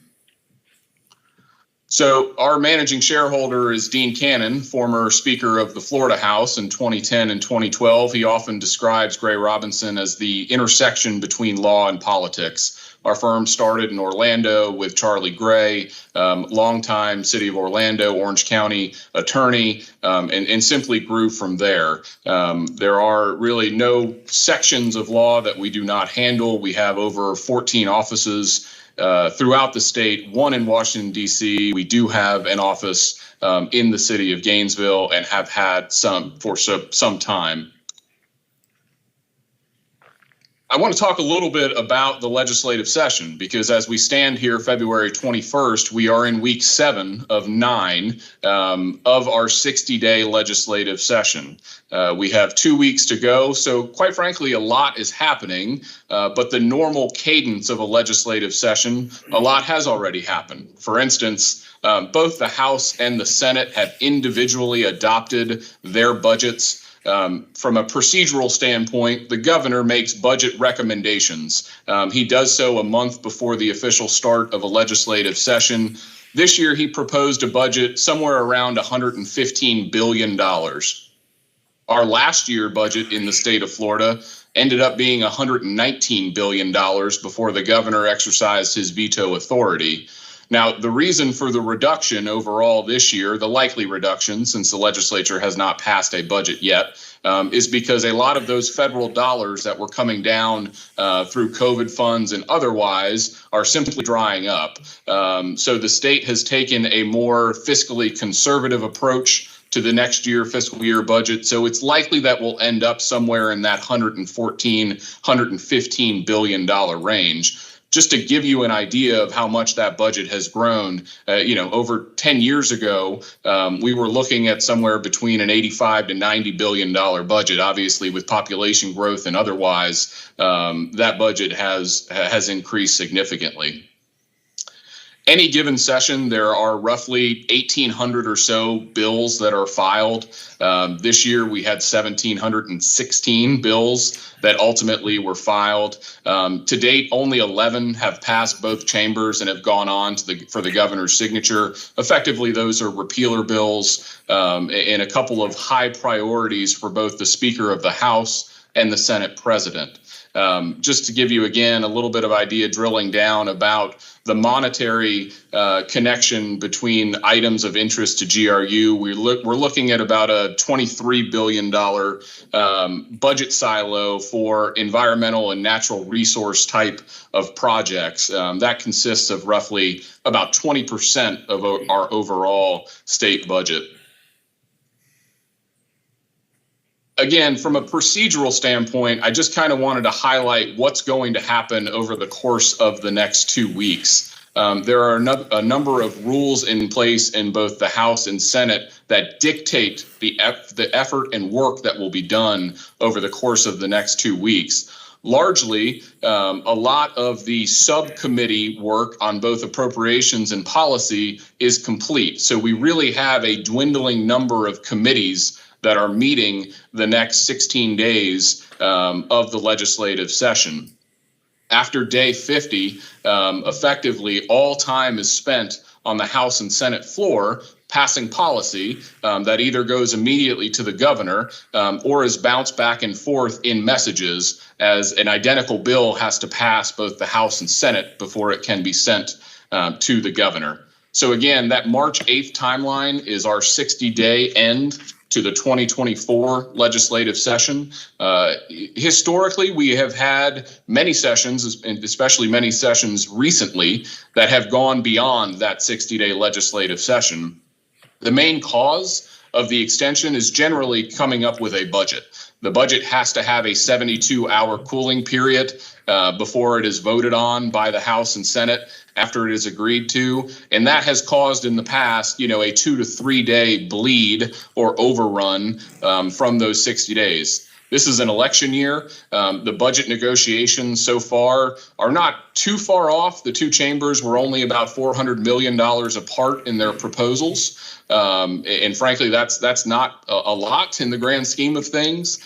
So our managing shareholder is Dean Cannon, former Speaker of the Florida House in 2010 and 2012. He often describes Gray Robinson as the intersection between law and politics. Our firm started in Orlando with Charlie Gray, longtime City of Orlando, Orange County attorney, and simply grew from there. There are really no sections of law that we do not handle. We have over 14 offices throughout the state, one in Washington, D.C. We do have an office in the city of Gainesville and have had some for some time. I want to talk a little bit about the legislative session because as we stand here February 21st, we are in week 7 of 9 of our 60-day legislative session. We have 2 weeks to go, so quite frankly, a lot is happening, but the normal cadence of a legislative session, a lot has already happened. For instance, both the House and the Senate have individually adopted their budgets. From a procedural standpoint, the governor makes budget recommendations. He does so a month before the official start of a legislative session. This year, he proposed a budget somewhere around $115 billion. Our last year budget in the state of Florida ended up being $119 billion before the governor exercised his veto authority. Now, the reason for the reduction overall this year, the likely reduction since the legislature has not passed a budget yet, is because a lot of those federal dollars that were coming down through COVID funds and otherwise are simply drying up. So the state has taken a more fiscally conservative approach to the next year fiscal year budget. So it's likely that we'll end up somewhere in that $115 billion range. Just to give you an idea of how much that budget has grown, over 10 years ago, we were looking at somewhere between an $85 to $90 billion budget. Obviously, with population growth and otherwise, that budget has increased significantly. Any given session, there are roughly 1,800 or so bills that are filed. This year, we had 1,716 bills that ultimately were filed. To date, only 11 have passed both chambers and have gone on for the governor's signature. Effectively, those are repealer bills and a couple of high priorities for both the Speaker of the House and the Senate President. Just to give you, again, a little bit of idea drilling down about the monetary connection between items of interest to GRU, we're looking at about a $23 billion budget silo for environmental and natural resource type of projects. That consists of roughly about 20% of our overall state budget. Again, from a procedural standpoint, I just kind of wanted to highlight what's going to happen over the course of the next 2 weeks. There are a number of rules in place in both the House and Senate that dictate the effort and work that will be done over the course of the next 2 weeks. Largely, a lot of the subcommittee work on both appropriations and policy is complete. So we really have a dwindling number of committees that are meeting the next 16 days of the legislative session. After day 50, effectively all time is spent on the House and Senate floor passing policy that either goes immediately to the governor or is bounced back and forth in messages, as an identical bill has to pass both the House and Senate before it can be sent to the governor. So again, that March 8th timeline is our 60-day end to the 2024 legislative session. Historically, we have had many sessions, and especially many sessions recently, that have gone beyond that 60-day legislative session. The main cause of the extension is generally coming up with a budget. The budget has to have a 72-hour cooling period before it is voted on by the House and Senate after it is agreed to. And that has caused in the past, a 2 to 3 day bleed or overrun from those 60 days. This is an election year. The budget negotiations so far are not too far off. The two chambers were only about $400 million apart in their proposals. And frankly, that's not a lot in the grand scheme of things.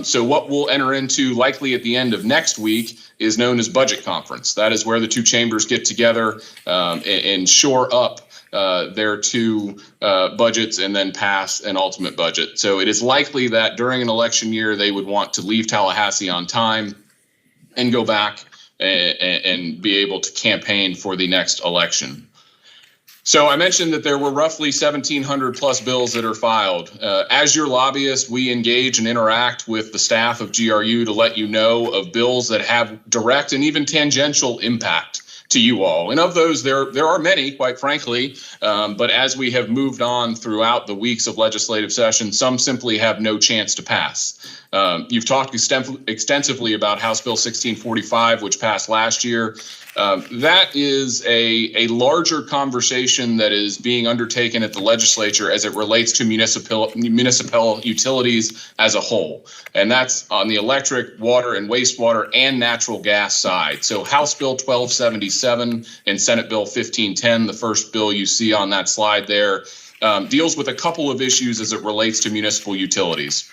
So what we'll enter into likely at the end of next week is known as budget conference. That is where the two chambers get together and shore up their two budgets and then pass an ultimate budget. So it is likely that during an election year, they would want to leave Tallahassee on time and go back and be able to campaign for the next election. So I mentioned that there were roughly 1,700 plus bills that are filed. As your lobbyist, we engage and interact with the staff of GRU to let you know of bills that have direct and even tangential impact to you all. And of those, there are many, quite frankly, but as we have moved on throughout the weeks of legislative session, some simply have no chance to pass. You've talked extensively about House Bill 1645, which passed last year. That is a larger conversation that is being undertaken at the legislature as it relates to municipal utilities as a whole. And that's on the electric, water, and wastewater and natural gas side. So House Bill 1277 and Senate Bill 1510, the first bill you see on that slide there, deals with a couple of issues as it relates to municipal utilities.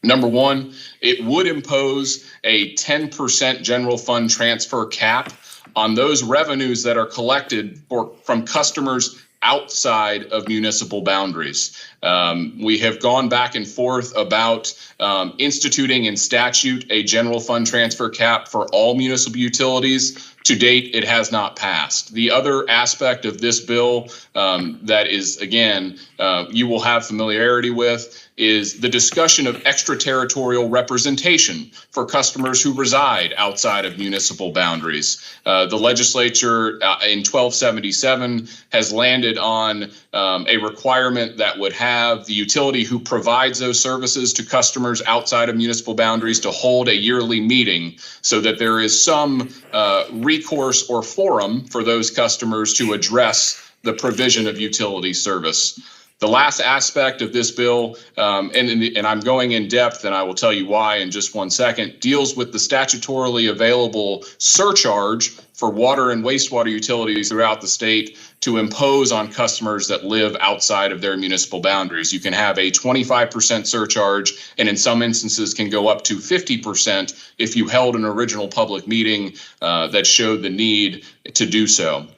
Number one, it would impose a 10% general fund transfer cap on those revenues that are collected from customers outside of municipal boundaries. We have gone back and forth about instituting in statute a general fund transfer cap for all municipal utilities. To date, it has not passed. The other aspect of this bill that is, again, you will have familiarity with is the discussion of extraterritorial representation for customers who reside outside of municipal boundaries. The legislature in 1277 has landed on a requirement that would have the utility who provides those services to customers outside of municipal boundaries to hold a yearly meeting so that there is some recourse or forum for those customers to address the provision of utility service. The last aspect of this bill, and I'm going in depth, and I will tell you why in just one second, deals with the statutorily available surcharge for water and wastewater utilities throughout the state to impose on customers that live outside of their municipal boundaries. You can have a 25% surcharge, and in some instances can go up to 50% if you held an original public meeting that showed the need to do so.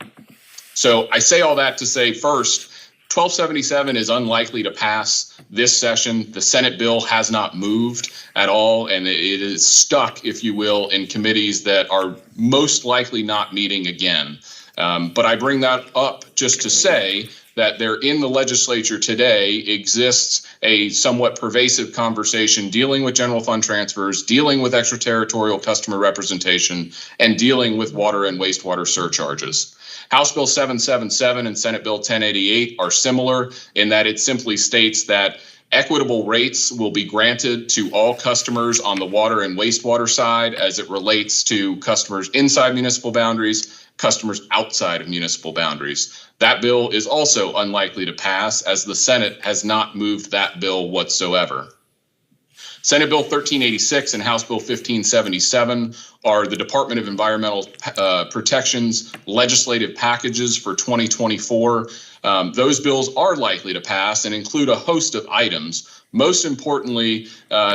So I say all that to say, first, 1277 is unlikely to pass this session. The Senate bill has not moved at all, and it is stuck, if you will, in committees that are most likely not meeting again. But I bring that up just to say that there in the legislature today exists a somewhat pervasive conversation dealing with general fund transfers, dealing with extraterritorial customer representation, and dealing with water and wastewater surcharges. House Bill 777 and Senate Bill 1088 are similar in that it simply states that equitable rates will be granted to all customers on the water and wastewater side as it relates to customers inside municipal boundaries, customers outside of municipal boundaries. That bill is also unlikely to pass as the Senate has not moved that bill whatsoever. Senate Bill 1386 and House Bill 1577 are the Department of Environmental Protection's legislative packages for 2024. Those bills are likely to pass and include a host of items. Most importantly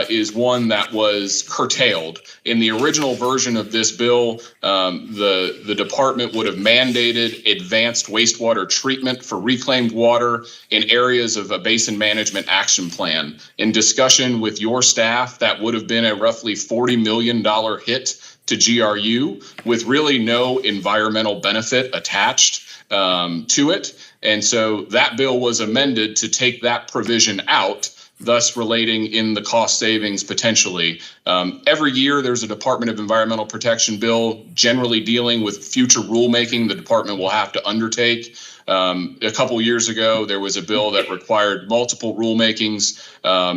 is one that was curtailed. In the original version of this bill, the department would have mandated advanced wastewater treatment for reclaimed water in areas of a basin management action plan. In discussion with your staff, that would have been a roughly $40 million hit to GRU with really no environmental benefit attached to it. And so that bill was amended to take that provision out, thus relating in the cost savings potentially. Every year there's a Department of Environmental Protection bill generally dealing with future rulemaking the department will have to undertake. A couple years ago, there was a bill that required multiple rulemakings,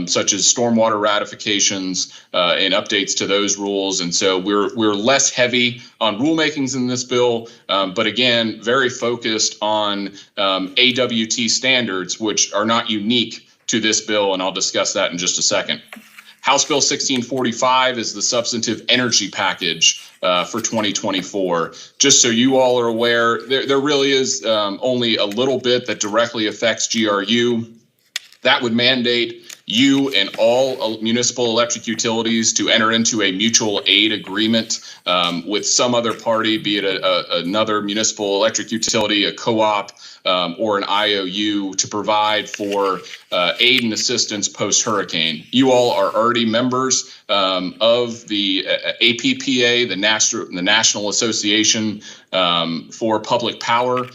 such as stormwater ratifications and updates to those rules. And so we're less heavy on rulemakings in this bill, but again, very focused on AWT standards, which are not unique to this bill, and I'll discuss that in just a second. House Bill 1645 is the substantive energy package for 2024. Just so you all are aware, there really is only a little bit that directly affects GRU. That would mandate you and all municipal electric utilities to enter into a mutual aid agreement with some other party, be it another municipal electric utility, a co-op, or an IOU, to provide for aid and assistance post-hurricane. You all are already members of the APPA, the National Association for Public Power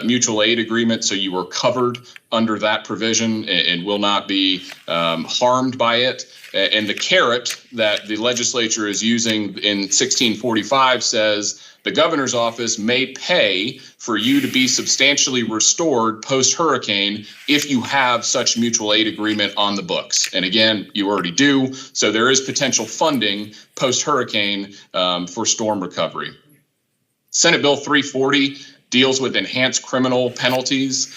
mutual aid agreement, so you are covered under that provision and will not be harmed by it. And the carrot that the legislature is using in 1645 says the governor's office may pay for you to be substantially restored post-hurricane if you have such mutual aid agreement on the books. And again, you already do, so there is potential funding post-hurricane for storm recovery. Senate Bill 340 deals with enhanced criminal penalties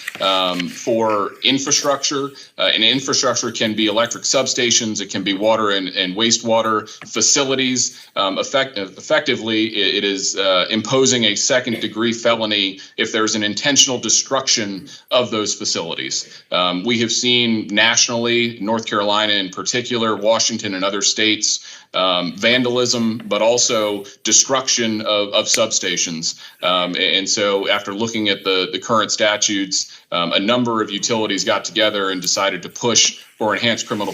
for infrastructure. And infrastructure can be electric substations, it can be water and wastewater facilities. Effectively, it is imposing a second-degree felony if there's an intentional destruction of those facilities. We have seen nationally, North Carolina in particular, Washington and other states, vandalism, but also destruction of substations. And so after looking at the current statutes, a number of utilities got together and decided to push for enhanced criminal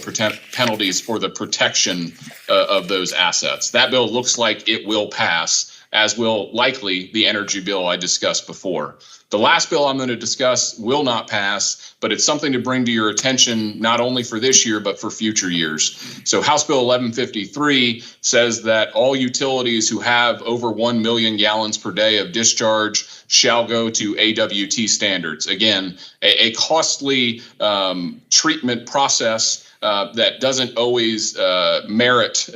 penalties for the protection of those assets. That bill looks like it will pass, as will likely the energy bill I discussed before. The last bill I'm going to discuss will not pass, but it's something to bring to your attention not only for this year, but for future years. So House Bill 1153 says that all utilities who have over 1 million gallons per day of discharge shall go to AWT standards. Again, a costly treatment process that doesn't always merit,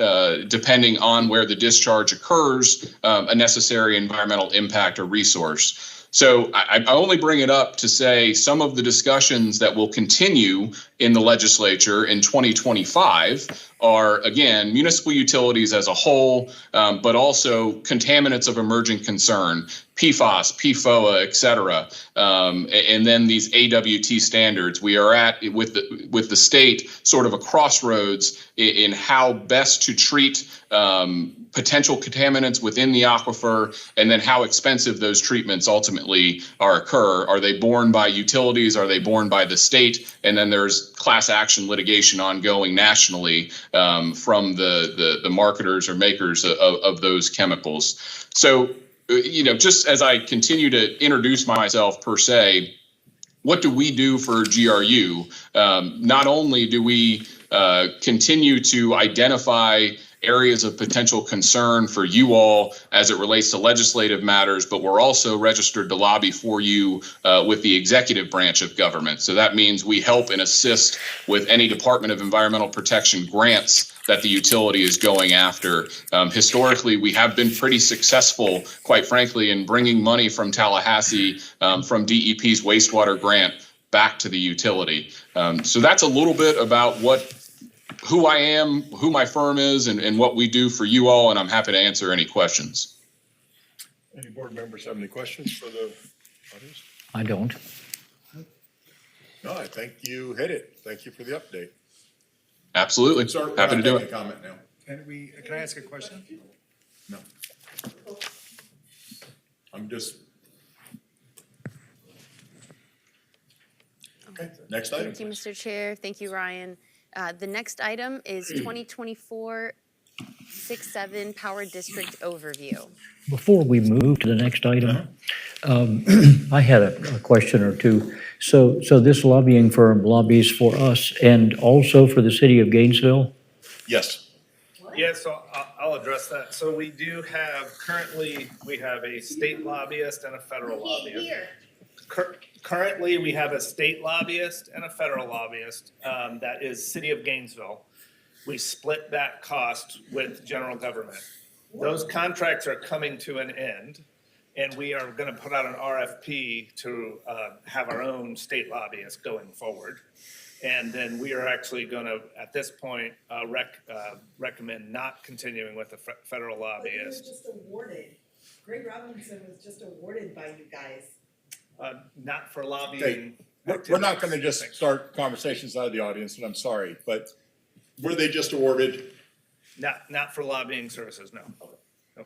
depending on where the discharge occurs, a necessary environmental impact or resource. So I only bring it up to say some of the discussions that will continue in the legislature in 2025 are, again, municipal utilities as a whole, but also contaminants of emerging concern, PFAS, PFOA, et cetera, and then these AWT standards. We are at, with the state, sort of a crossroads in how best to treat potential contaminants within the aquifer, and then how expensive those treatments ultimately occur. Are they borne by utilities? Are they borne by the state? And then there's class action litigation ongoing nationally from the marketers or makers of those chemicals. So, just as I continue to introduce myself per se, what do we do for GRU? Not only do we continue to identify areas of potential concern for you all as it relates to legislative matters, but we're also registered to lobby for you with the executive branch of government. So that means we help and assist with any Department of Environmental Protection grants that the utility is going after. Historically, we have been pretty successful, quite frankly, in bringing money from Tallahassee from DEP's wastewater grant back to the utility. So that's a little bit about who I am, who my firm is, and what we do for you all, and I'm happy to answer any questions. Any board members have any questions for the audience? I don't. No, I think you hit it. Thank you for the update. Absolutely. Sir, Happy to do take it. a comment now. Can I ask a question? No. I'm just. Okay, next item. Thank you, Mr. Chair. Thank you, Ryan. The next item is 2024-67 Power District Overview. Before we move to the next item, I had a question or two. So this lobbying firm lobbies for us and also for the city of Gainesville? Yes. Yeah, so I'll address that. So we do have, currently, we have a state lobbyist and a federal lobbyist. Currently, we have a state lobbyist and a federal lobbyist that is City of Gainesville. We split that cost with general government. Those contracts are coming to an end, and we are going to put out an RFP to have our own state lobbyist going forward. And then we are actually going to, at this point, recommend not continuing with the federal lobbyist. just awarded. Greg Robinson was just awarded by you guys. Not for lobbying. We're not gonna activities. just start conversations out of the audience, and I'm sorry, but were they just awarded? Not for lobbying services, no. No.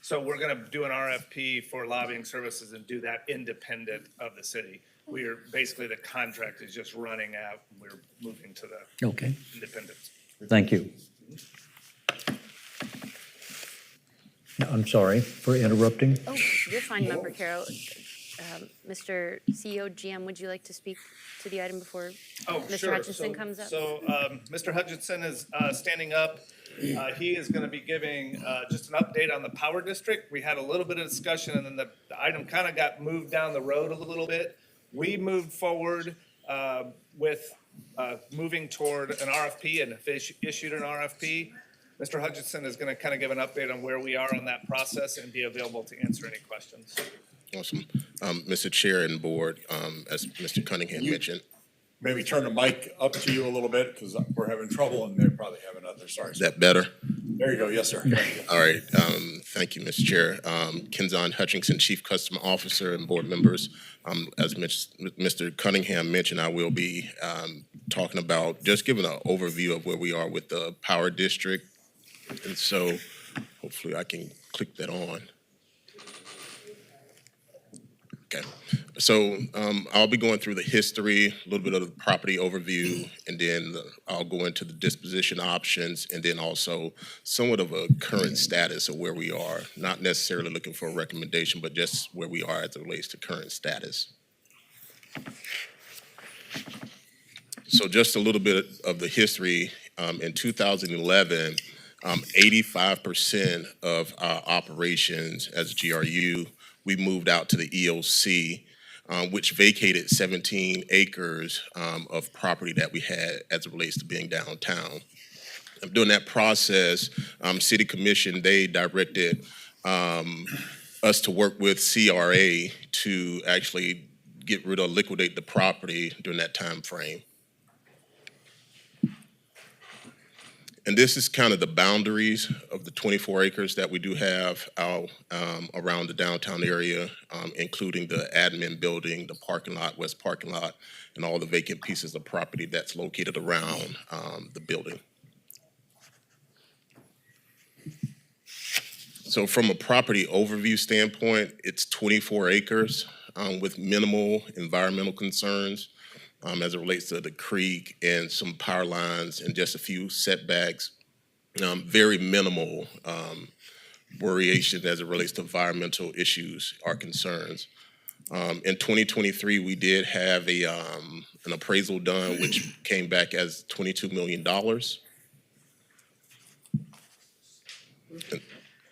So we're gonna do an RFP for lobbying services and do that independent of the city. We are, basically, the contract is just running out, we're moving to the Okay, independence. thank you. I'm sorry for interrupting. Oh, you're fine, Member Carroll. Mr. CEO GM, would you like to speak to the item before Oh, Mr. sure. Hutchinson comes up? So, Mr. Hutchinson is standing up. He is going to be giving just an update on the power district. We had a little bit of discussion, and then the item kind of got moved down the road a little bit. We moved forward with moving toward an RFP and have issued an RFP. Mr. Hutchinson is going to kind of give an update on where we are on that process and be available to answer any questions. Awesome. Mr. Chair and Board, as Mr. Cunningham mentioned. Maybe turn the mic up to you a little bit, because we're having trouble, and they probably have another, sorry. Is that better? There you go, yes, sir. All right. Thank you, Mr. Chair. Kenzon Hutchinson, Chief Customer Officer, and board members. As Mr. Cunningham mentioned, I will be talking about, just giving an overview of where we are with the power district. And so hopefully I can click that on. Okay, so I'll be going through the history, a little bit of the property overview, and then I'll go into the disposition options, and then also somewhat of a current status of where we are. Not necessarily looking for a recommendation, but just where we are as it relates to current status. So just a little bit of the history. In 2011, 85% of our operations as GRU, we moved out to the EOC, which vacated 17 acres of property that we had as it relates to being downtown. During that process, City Commission, they directed us to work with CRA to actually get rid of, liquidate the property during that time frame. And this is kind of the boundaries of the 24 acres that we do have out around the downtown area, including the admin building, the parking lot, west parking lot, and all the vacant pieces of property that's located around the building. So from a property overview standpoint, it's 24 acres with minimal environmental concerns. As it relates to the creek and some power lines and just a few setbacks. Very minimal variation as it relates to environmental issues or concerns. In 2023, we did have an appraisal done, which came back as $22 million.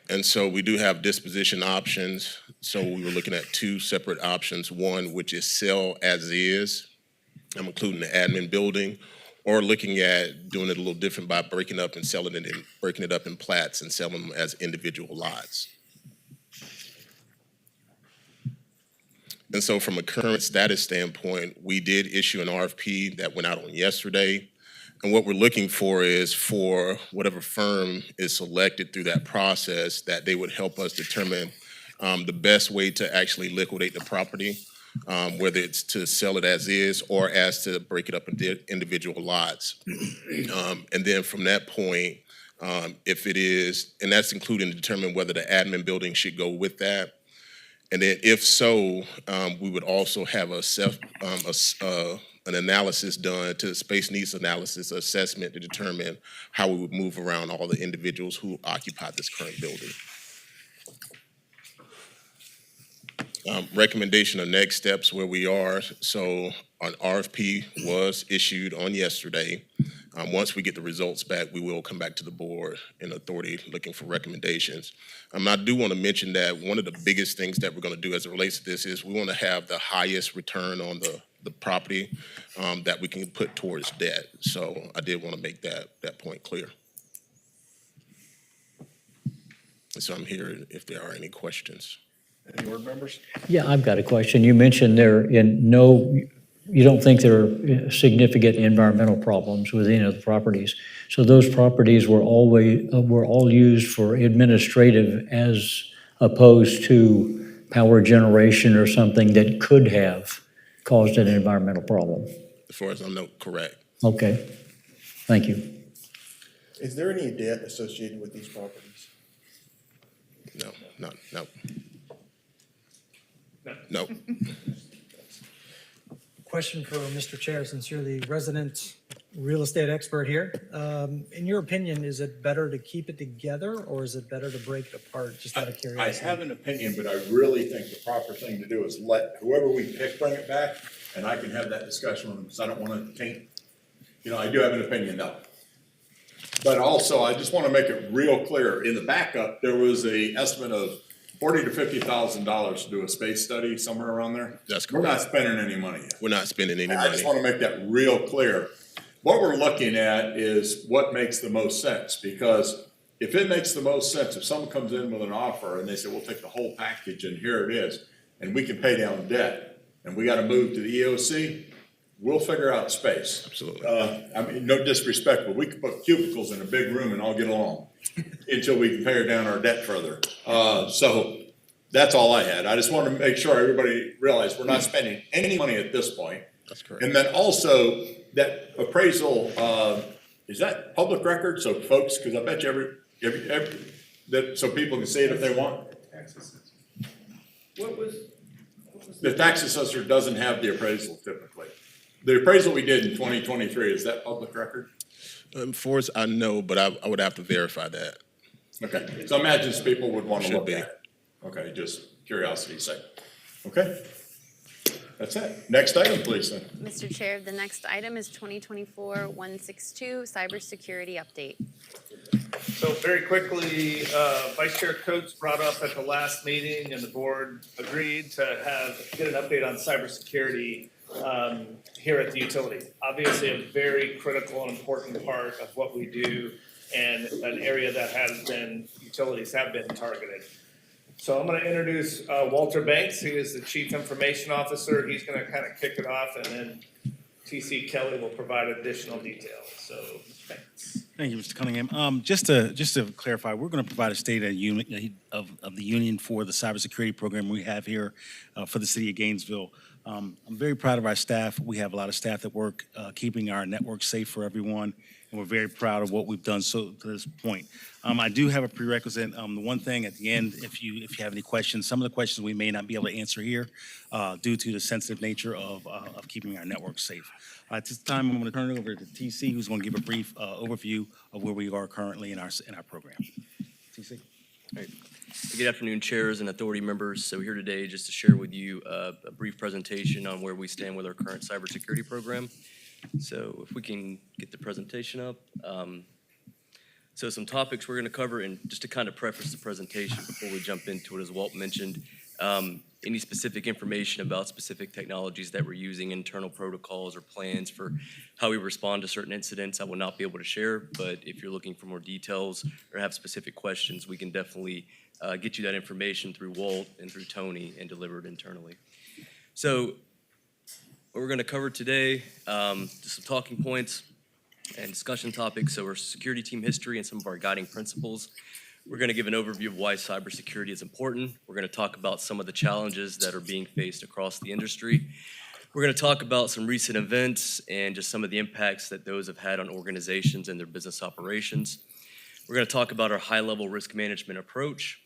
And so we do have disposition options. So we were looking at two separate options. One, which is sell as is. I'm including the admin building, or looking at doing it a little different by breaking up and selling it and breaking it up in plats and selling them as individual lots. And so from a current status standpoint, we did issue an RFP that went out on yesterday. And what we're looking for is for whatever firm is selected through that process, that they would help us determine the best way to actually liquidate the property. Whether it's to sell it as is or as to break it up into individual lots. And then from that point, if it is, and that's including to determine whether the admin building should go with that. And then if so, we would also have an analysis done, to space needs analysis assessment, to determine how we would move around all the individuals who occupy this current building. Recommendation of next steps where we are. So an RFP was issued on yesterday. Once we get the results back, we will come back to the board and authority looking for recommendations. I do want to mention that one of the biggest things that we're going to do as it relates to this is we want to have the highest return on the property that we can put towards debt. So I did want to make that point clear. So I'm here if there are any questions. Any board members? Yeah, I've got a question. You mentioned there in no you don't think there are significant environmental problems with any of the properties. So those properties were all used for administrative as opposed to power generation or something that could have caused an environmental problem. As far as I know, correct. Okay, thank you. Is there any debt associated with these properties? No. No. No. Question for Mr. Chair, since you're the resident real estate expert here. In your opinion, is it better to keep it together or is it better to break it apart, just out of I curiosity? have an opinion, but I really think the proper thing to do is let whoever we pick bring it back, and I can have that discussion with them, because I don't want to taint, I do have an opinion though. But also, I just want to make it real clear, in the backup, there was a estimate of $40,000 to $50,000 to do a space study, somewhere around there. That's We're not correct. spending any money yet. We're not spending any I money. just want to make that real clear. What we're looking at is what makes the most sense, because if it makes the most sense, if someone comes in with an offer and they say, we'll take the whole package and here it is, and we can pay down debt, and we got to move to the EOC, we'll figure out space. Absolutely. I mean, no disrespect, but we could put cubicles in a big room and all get along until we can pay down our debt further. So that's all I had. I just wanted to make sure everybody realized we're not spending any money at this point. That's correct. And then also, that appraisal, is that public record? So folks, because I bet you so people can see it if they want. The tax assessor doesn't have the appraisal typically. The appraisal we did in 2023, is that public record? For us, I know, but I would have to verify that. Okay, so I imagine some people would want to Should look be. at it. Okay, just curiosity's sake. Okay, that's it. Next item, please, then. Mr. Chair, the next item is 2024-162, cybersecurity update. So very quickly, Vice Chair Coates brought up at the last meeting and the board agreed to get an update on cybersecurity here at the utility. Obviously a very critical and important part of what we do and an area that utilities have been targeted. So I'm gonna introduce Walter Banks. He is the Chief Information Officer. He's gonna kind of kick it off and then TC Kelly will provide additional details. So, Banks. Thank you, Mr. Cunningham. Just to clarify, we're going to provide a state of the union for the cybersecurity program we have here for the city of Gainesville. I'm very proud of our staff. We have a lot of staff that work keeping our network safe for everyone, and we're very proud of what we've done to this point. I do have a prerequisite. The one thing at the end, if you have any questions, some of the questions we may not be able to answer here due to the sensitive nature of keeping our network safe. At this time, I'm going to turn it over to TC, who's going to give a brief overview of where we are currently in our program. TC. All right. Good afternoon, chairs and authority members. So we're here today just to share with you a brief presentation on where we stand with our current cybersecurity program. So if we can get the presentation up. So some topics we're going to cover, and just to kind of preface the presentation before we jump into it, as Walt mentioned, any specific information about specific technologies that we're using, internal protocols or plans for how we respond to certain incidents, I will not be able to share. But if you're looking for more details or have specific questions, we can definitely get you that information through Walt and through Tony and deliver it internally. So what we're going to cover today, just some talking points and discussion topics. So our security team history and some of our guiding principles. We're going to give an overview of why cybersecurity is important. We're going to talk about some of the challenges that are being faced across the industry. We're going to talk about some recent events and just some of the impacts that those have had on organizations and their business operations. We're going to talk about our high-level risk management approach,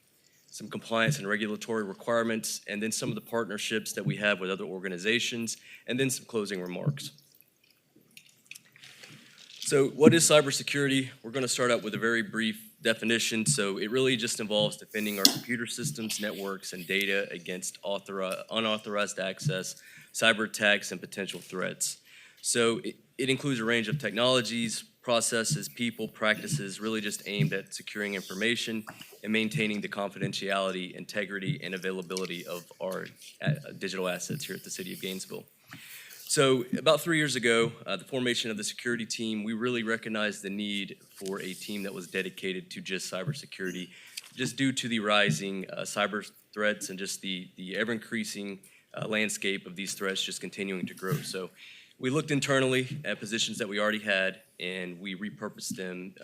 some compliance and regulatory requirements, and then some of the partnerships that we have with other organizations, and then some closing remarks. So what is cybersecurity? We're going to start out with a very brief definition. So it really just involves defending our computer systems, networks, and data against unauthorized access, cyber attacks, and potential threats. So it includes a range of technologies, processes, people, practices, really just aimed at securing information and maintaining the confidentiality, integrity, and availability of our digital assets here at the City of Gainesville. So about 3 years ago, the formation of the security team, we really recognized the need for a team that was dedicated to just cybersecurity, just due to the rising cyber threats and just the ever-increasing landscape of these threats just continuing to grow. So we looked internally at positions that we already had, and we repurposed them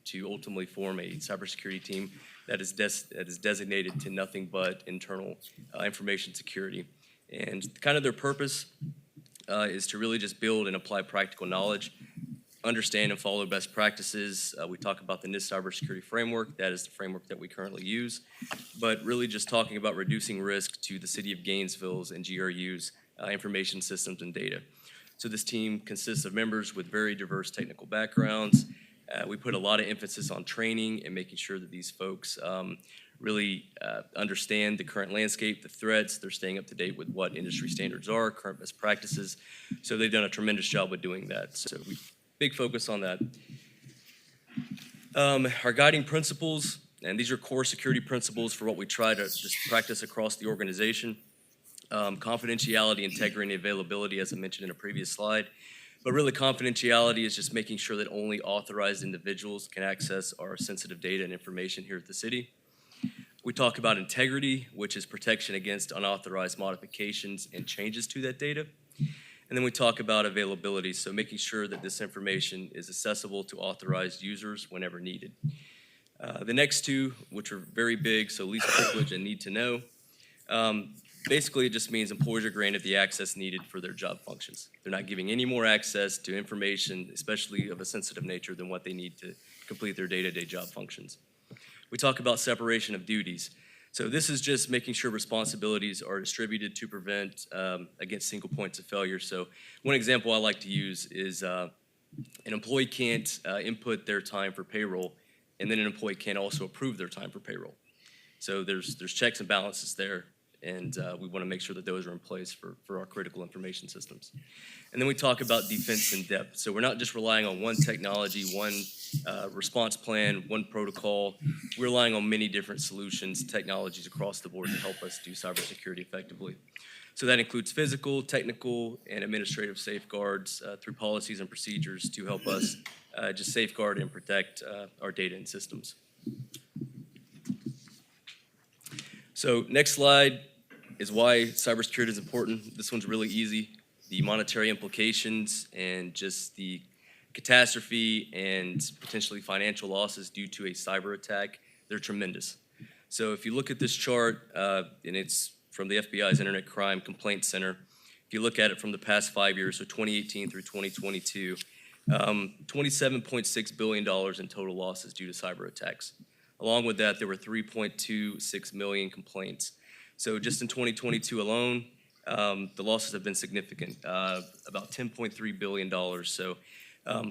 to ultimately form a cybersecurity team that is designated to nothing but internal information security. And kind of their purpose is to really just build and apply practical knowledge, understand and follow best practices. We talk about the NIST cybersecurity framework. That is the framework that we currently use. But really just talking about reducing risk to the city of Gainesville's and GRU's information systems and data. So this team consists of members with very diverse technical backgrounds. We put a lot of emphasis on training and making sure that these folks really understand the current landscape, the threats. They're staying up to date with what industry standards are, current best practices. So they've done a tremendous job with doing that. So we big focus on that. Our guiding principles, and these are core security principles for what we try to just practice across the organization. Confidentiality, integrity, and availability, as I mentioned in a previous slide. But really, confidentiality is just making sure that only authorized individuals can access our sensitive data and information here at the city. We talk about integrity, which is protection against unauthorized modifications and changes to that data. And then we talk about availability, so making sure that this information is accessible to authorized users whenever needed. The next two, which are very big, so least privilege and need to know. Basically, it just means employees are granted the access needed for their job functions. They're not giving any more access to information, especially of a sensitive nature, than what they need to complete their day-to-day job functions. We talk about separation of duties. So this is just making sure responsibilities are distributed to prevent against single points of failure. So one example I like to use is an employee can't input their time for payroll, and then an employee can't also approve their time for payroll. So there's checks and balances there, and we want to make sure that those are in place for our critical information systems. And then we talk about defense in depth. So we're not just relying on one technology, one response plan, one protocol. We're relying on many different solutions, technologies across the board to help us do cybersecurity effectively. So that includes physical, technical, and administrative safeguards through policies and procedures to help us just safeguard and protect our data and systems. So next slide is why cybersecurity is important. This one's really easy. The monetary implications and just the catastrophe and potentially financial losses due to a cyber attack, they're tremendous. So if you look at this chart, and it's from the FBI's Internet Crime Complaint Center, if you look at it from the past 5 years, so 2018 through 2022, $27.6 billion in total losses due to cyber attacks. Along with that, there were 3.26 million complaints. So just in 2022 alone, the losses have been significant, about $10.3 billion. So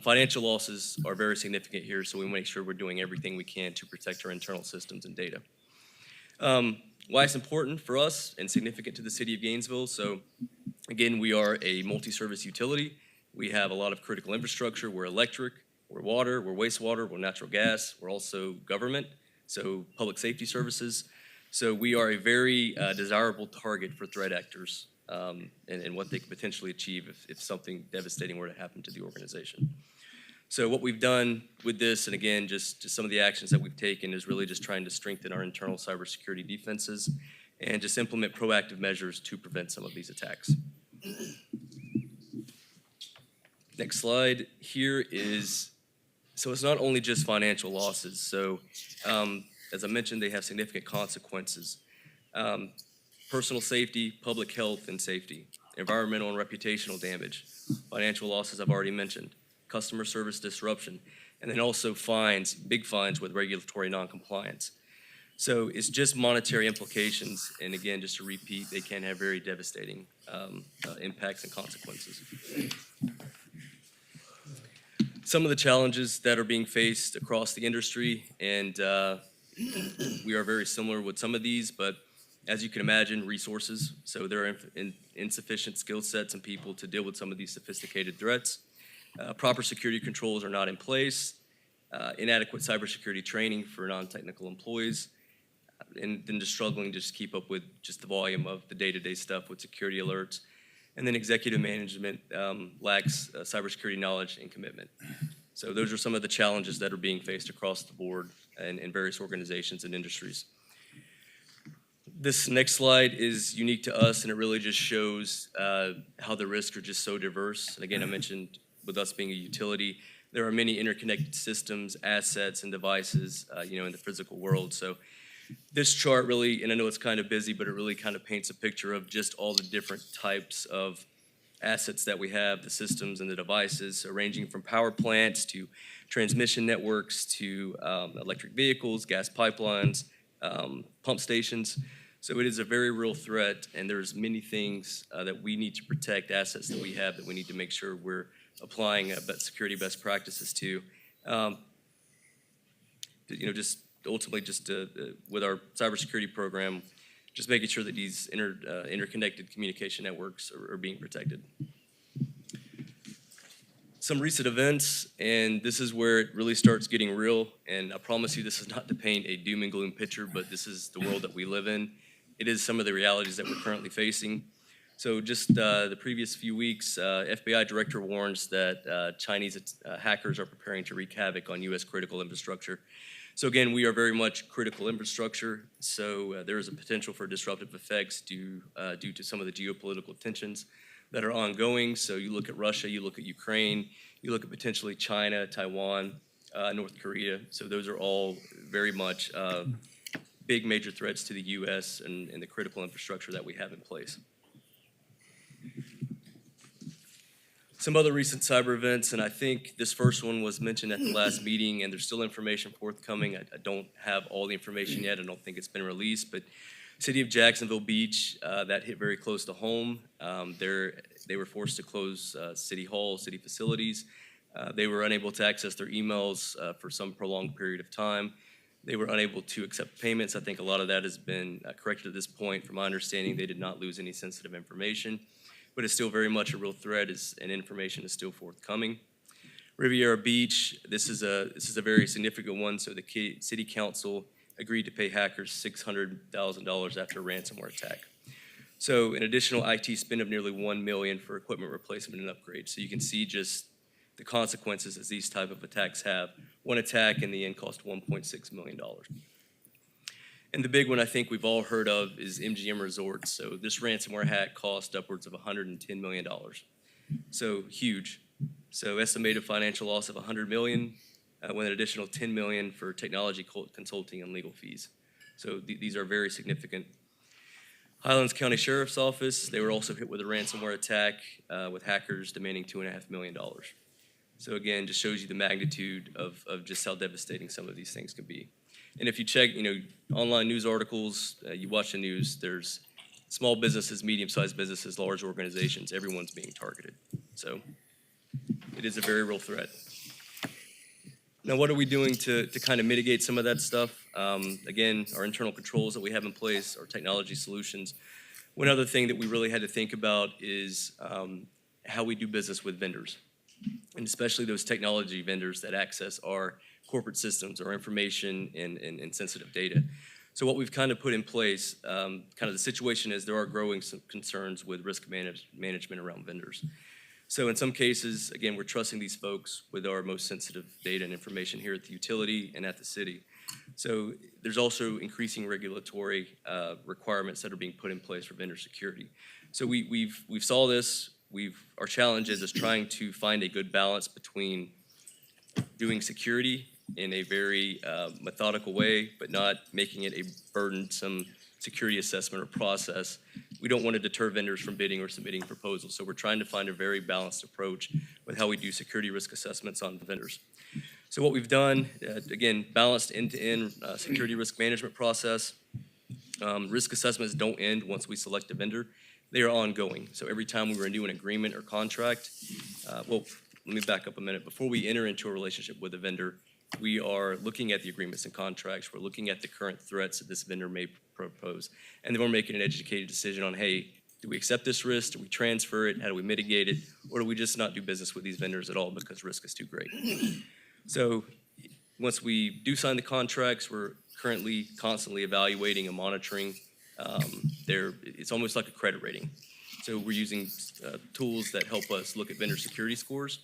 financial losses are very significant here, so we make sure we're doing everything we can to protect our internal systems and data. Why it's important for us and significant to the city of Gainesville. So again, we are a multi-service utility. We have a lot of critical infrastructure. We're electric, we're water, we're wastewater, we're natural gas. We're also government, so public safety services. So we are a very desirable target for threat actors and what they could potentially achieve if something devastating were to happen to the organization. So what we've done with this, and again, just some of the actions that we've taken, is really just trying to strengthen our internal cybersecurity defenses and just implement proactive measures to prevent some of these attacks. Next slide here is, so it's not only just financial losses. So as I mentioned, they have significant consequences. Personal safety, public health and safety, environmental and reputational damage, financial losses I've already mentioned, customer service disruption, and then also fines, big fines with regulatory noncompliance. So it's just monetary implications, and again, just to repeat, they can have very devastating impacts and consequences. Some of the challenges that are being faced across the industry, and we are very similar with some of these, but as you can imagine, resources. So there are insufficient skill sets and people to deal with some of these sophisticated threats. Proper security controls are not in place. Inadequate cybersecurity training for non-technical employees. And then just struggling to just keep up with just the volume of the day-to-day stuff with security alerts. And then executive management lacks cybersecurity knowledge and commitment. So those are some of the challenges that are being faced across the board in various organizations and industries. This next slide is unique to us, and it really just shows how the risks are just so diverse. And again, I mentioned with us being a utility, there are many interconnected systems, assets, and devices, in the physical world. So this chart really, and I know it's kind of busy, but it really kind of paints a picture of just all the different types of assets that we have, the systems and the devices, so ranging from power plants to transmission networks to electric vehicles, gas pipelines, pump stations. So it is a very real threat, and there's many things that we need to protect, assets that we have that we need to make sure we're applying security best practices to. Just ultimately with our cybersecurity program, just making sure that these interconnected communication networks are being protected. Some recent events, and this is where it really starts getting real, and I promise you this is not to paint a doom and gloom picture, but this is the world that we live in. It is some of the realities that we're currently facing. So just the previous few weeks, FBI director warns that Chinese hackers are preparing to wreak havoc on U.S. critical infrastructure. So again, we are very much critical infrastructure, so there is a potential for disruptive effects due to some of the geopolitical tensions that are ongoing. So you look at Russia, you look at Ukraine, you look at potentially China, Taiwan, North Korea. So those are all very much big major threats to the U.S. and the critical infrastructure that we have in place. Some other recent cyber events, and I think this first one was mentioned at the last meeting, and there's still information forthcoming. I don't have all the information yet. I don't think it's been released, but City of Jacksonville Beach, that hit very close to home. They were forced to close City Hall, city facilities. They were unable to access their emails for some prolonged period of time. They were unable to accept payments. I think a lot of that has been corrected at this point. From my understanding, they did not lose any sensitive information, but it's still very much a real threat, and information is still forthcoming. Riviera Beach, this is a very significant one. So the city council agreed to pay hackers $600,000 after a ransomware attack. So an additional IT spend of nearly $1 million for equipment replacement and upgrade. So you can see just the consequences as these type of attacks have. One attack in the end cost $1.6 million. And the big one I think we've all heard of is MGM Resorts. So this ransomware hack cost upwards of $110 million. So huge. So estimated financial loss of $100 million, with an additional $10 million for technology consulting and legal fees. So these are very significant. Highlands County Sheriff's Office, they were also hit with a ransomware attack with hackers demanding $2.5 million. So again, just shows you the magnitude of just how devastating some of these things can be. And if you check, online news articles, you watch the news, there's small businesses, medium-sized businesses, large organizations, everyone's being targeted. So it is a very real threat. Now, what are we doing to kind of mitigate some of that stuff? Again, our internal controls that we have in place, our technology solutions. One other thing that we really had to think about is how we do business with vendors, and especially those technology vendors that access our corporate systems, our information and sensitive data. So what we've kind of put in place, kind of the situation is there are growing some concerns with risk management around vendors. So in some cases, again, we're trusting these folks with our most sensitive data and information here at the utility and at the city. So there's also increasing regulatory requirements that are being put in place for vendor security. So we've saw this. Our challenge is trying to find a good balance between doing security in a very methodical way, but not making it a burdensome security assessment or process. We don't want to deter vendors from bidding or submitting proposals. So we're trying to find a very balanced approach with how we do security risk assessments on vendors. So what we've done, again, balanced end-to-end security risk management process. Risk assessments don't end once we select a vendor. They are ongoing. So every time we renew an agreement or contract, well, let me back up a minute. Before we enter into a relationship with a vendor, we are looking at the agreements and contracts. We're looking at the current threats that this vendor may propose. And then we're making an educated decision on, hey, do we accept this risk? Do we transfer it? How do we mitigate it? Or do we just not do business with these vendors at all because risk is too great? So once we do sign the contracts, we're currently constantly evaluating and monitoring. It's almost like a credit rating. So we're using tools that help us look at vendor security scores.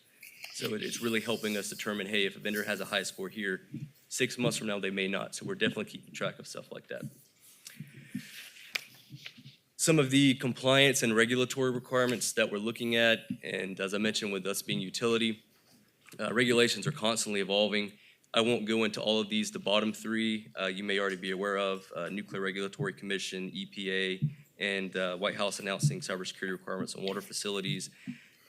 So it's really helping us determine, hey, if a vendor has a high score here, 6 months from now they may not. So we're definitely keeping track of stuff like that. Some of the compliance and regulatory requirements that we're looking at, and as I mentioned with us being utility, regulations are constantly evolving. I won't go into all of these. The bottom three you may already be aware of: Nuclear Regulatory Commission, EPA, and White House announcing cybersecurity requirements on water facilities,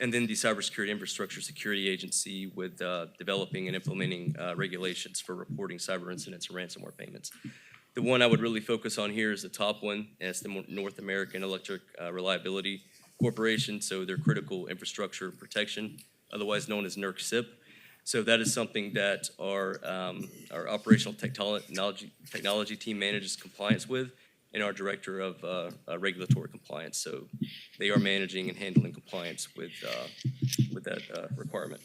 and then the Cybersecurity Infrastructure Security Agency with developing and implementing regulations for reporting cyber incidents and ransomware payments. The one I would really focus on here is the top one, and it's the North American Electric Reliability Corporation, so their Critical Infrastructure Protection, otherwise known as NERC-CIP. So that is something that our operational technology team manages compliance with, and our director of regulatory compliance. So they are managing and handling compliance with that requirement.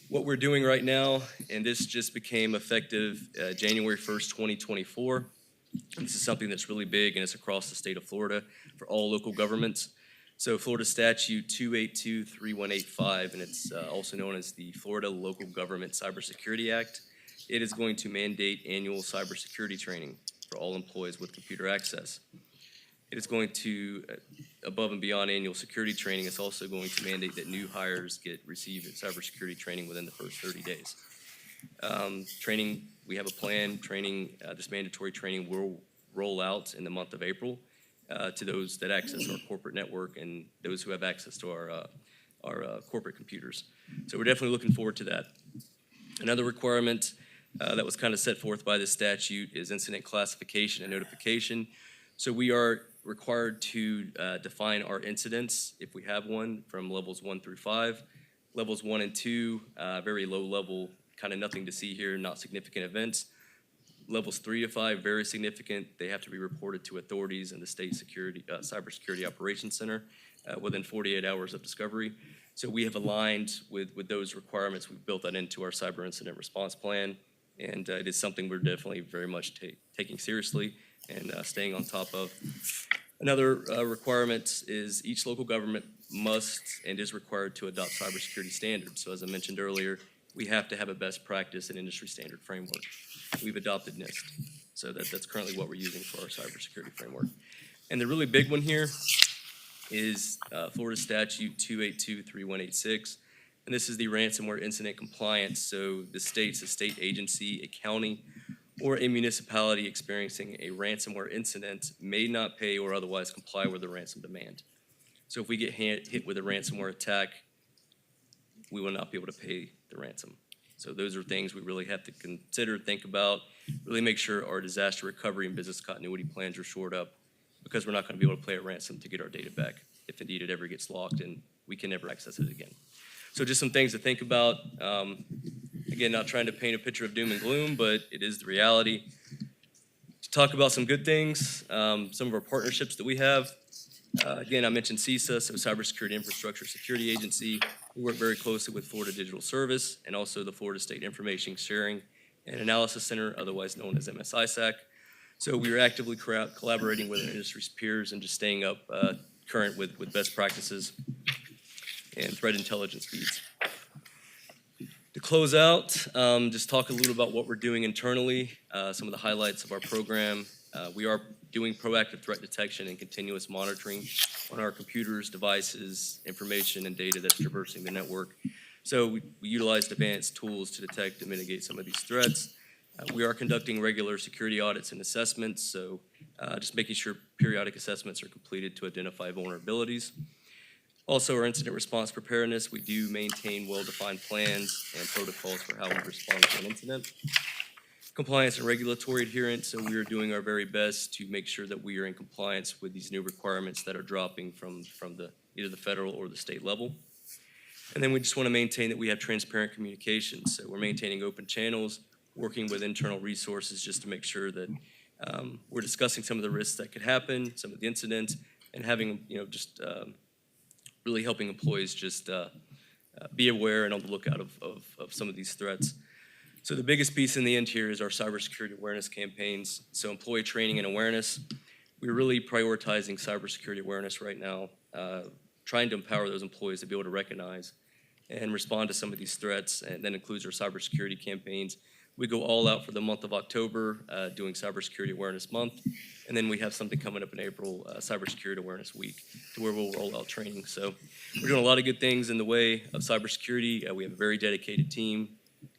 What we're doing right now, and this just became effective January 1st, 2024. This is something that's really big, and it's across the state of Florida for all local governments. So Florida Statute 2823185, and it's also known as the Florida Local Government Cybersecurity Act. It is going to mandate annual cybersecurity training for all employees with computer access. It is going to, above and beyond annual security training, it's also going to mandate that new hires receive cybersecurity training within the first 30 days. Training, we have a plan. Training, this mandatory training will roll out in the month of April to those that access our corporate network and those who have access to our corporate computers. So we're definitely looking forward to that. Another requirement that was kind of set forth by this statute is incident classification and notification. So we are required to define our incidents, if we have one, from levels 1 through 5. Levels 1 and 2, very low level, kind of nothing to see here, not significant events. Levels 3 to 5, very significant. They have to be reported to authorities in the State Cybersecurity Operations Center within 48 hours of discovery. So we have aligned with those requirements. We've built that into our cyber incident response plan, and it is something we're definitely very much taking seriously and staying on top of. Another requirement is each local government must and is required to adopt cybersecurity standards. So as I mentioned earlier, we have to have a best practice and industry standard framework. We've adopted NIST, so that's currently what we're using for our cybersecurity framework. And the really big one here is Florida Statute 2823186, and this is the ransomware incident compliance. So the state's a state agency, a county, or a municipality experiencing a ransomware incident may not pay or otherwise comply with the ransom demand. So if we get hit with a ransomware attack, we will not be able to pay the ransom. So those are things we really have to consider, think about, really make sure our disaster recovery and business continuity plans are shored up, because we're not going to be able to pay a ransom to get our data back if indeed it ever gets locked and we can never access it again. So just some things to think about. Again, not trying to paint a picture of doom and gloom, but it is the reality. To talk about some good things, some of our partnerships that we have. Again, I mentioned CISA, so Cybersecurity Infrastructure Security Agency. We work very closely with Florida Digital Service and also the Florida State Information Sharing and Analysis Center, otherwise known as MSISAC. So we are actively collaborating with our industry's peers and just staying up current with best practices and threat intelligence feeds. To close out, just talk a little about what we're doing internally, some of the highlights of our program. We are doing proactive threat detection and continuous monitoring on our computers, devices, information, and data that's traversing the network. So we utilized advanced tools to detect and mitigate some of these threats. We are conducting regular security audits and assessments, so just making sure periodic assessments are completed to identify vulnerabilities. Also, our incident response preparedness, we do maintain well-defined plans and protocols for how we respond to an incident. Compliance and regulatory adherence, so we are doing our very best to make sure that we are in compliance with these new requirements that are dropping from either the federal or the state level. And then we just want to maintain that we have transparent communications, so we're maintaining open channels, working with internal resources just to make sure that we're discussing some of the risks that could happen, some of the incidents, and having, just really helping employees just be aware and on the lookout of some of these threats. So the biggest piece in the end here is our cybersecurity awareness campaigns. So employee training and awareness. We're really prioritizing cybersecurity awareness right now, trying to empower those employees to be able to recognize and respond to some of these threats, and that includes our cybersecurity campaigns. we go all out for the month of October, doing Cybersecurity Awareness Month. And then we have something coming up in April, Cybersecurity Awareness Week, to where we'll roll out training. So we're doing a lot of good things in the way of cybersecurity. We have a very dedicated team,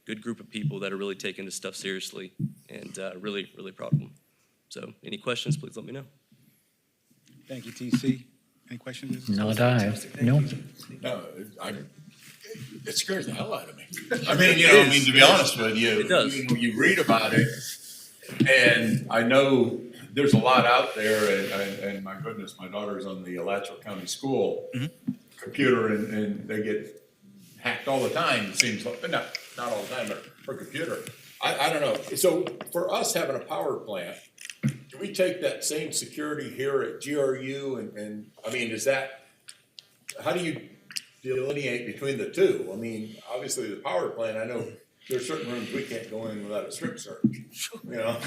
good group of people that are really taking this stuff seriously, and really, really proud of them. So any questions, please let me know. Thank you, TC. Any questions? Not I, no. No, it scares the hell out of me. I mean, to be honest with you, It does. you read about it, and I know there's a lot out there, and my goodness, my daughter's on the Alachua County School computer, and they get hacked all the time, it seems like, but not all the time, but for computer. I don't know. So for us having a power plant, do we take that same security here at GRU, and I mean, how do you delineate between the two? I mean, obviously the power plant, I know there's certain rooms we can't go in without a strip search, you know?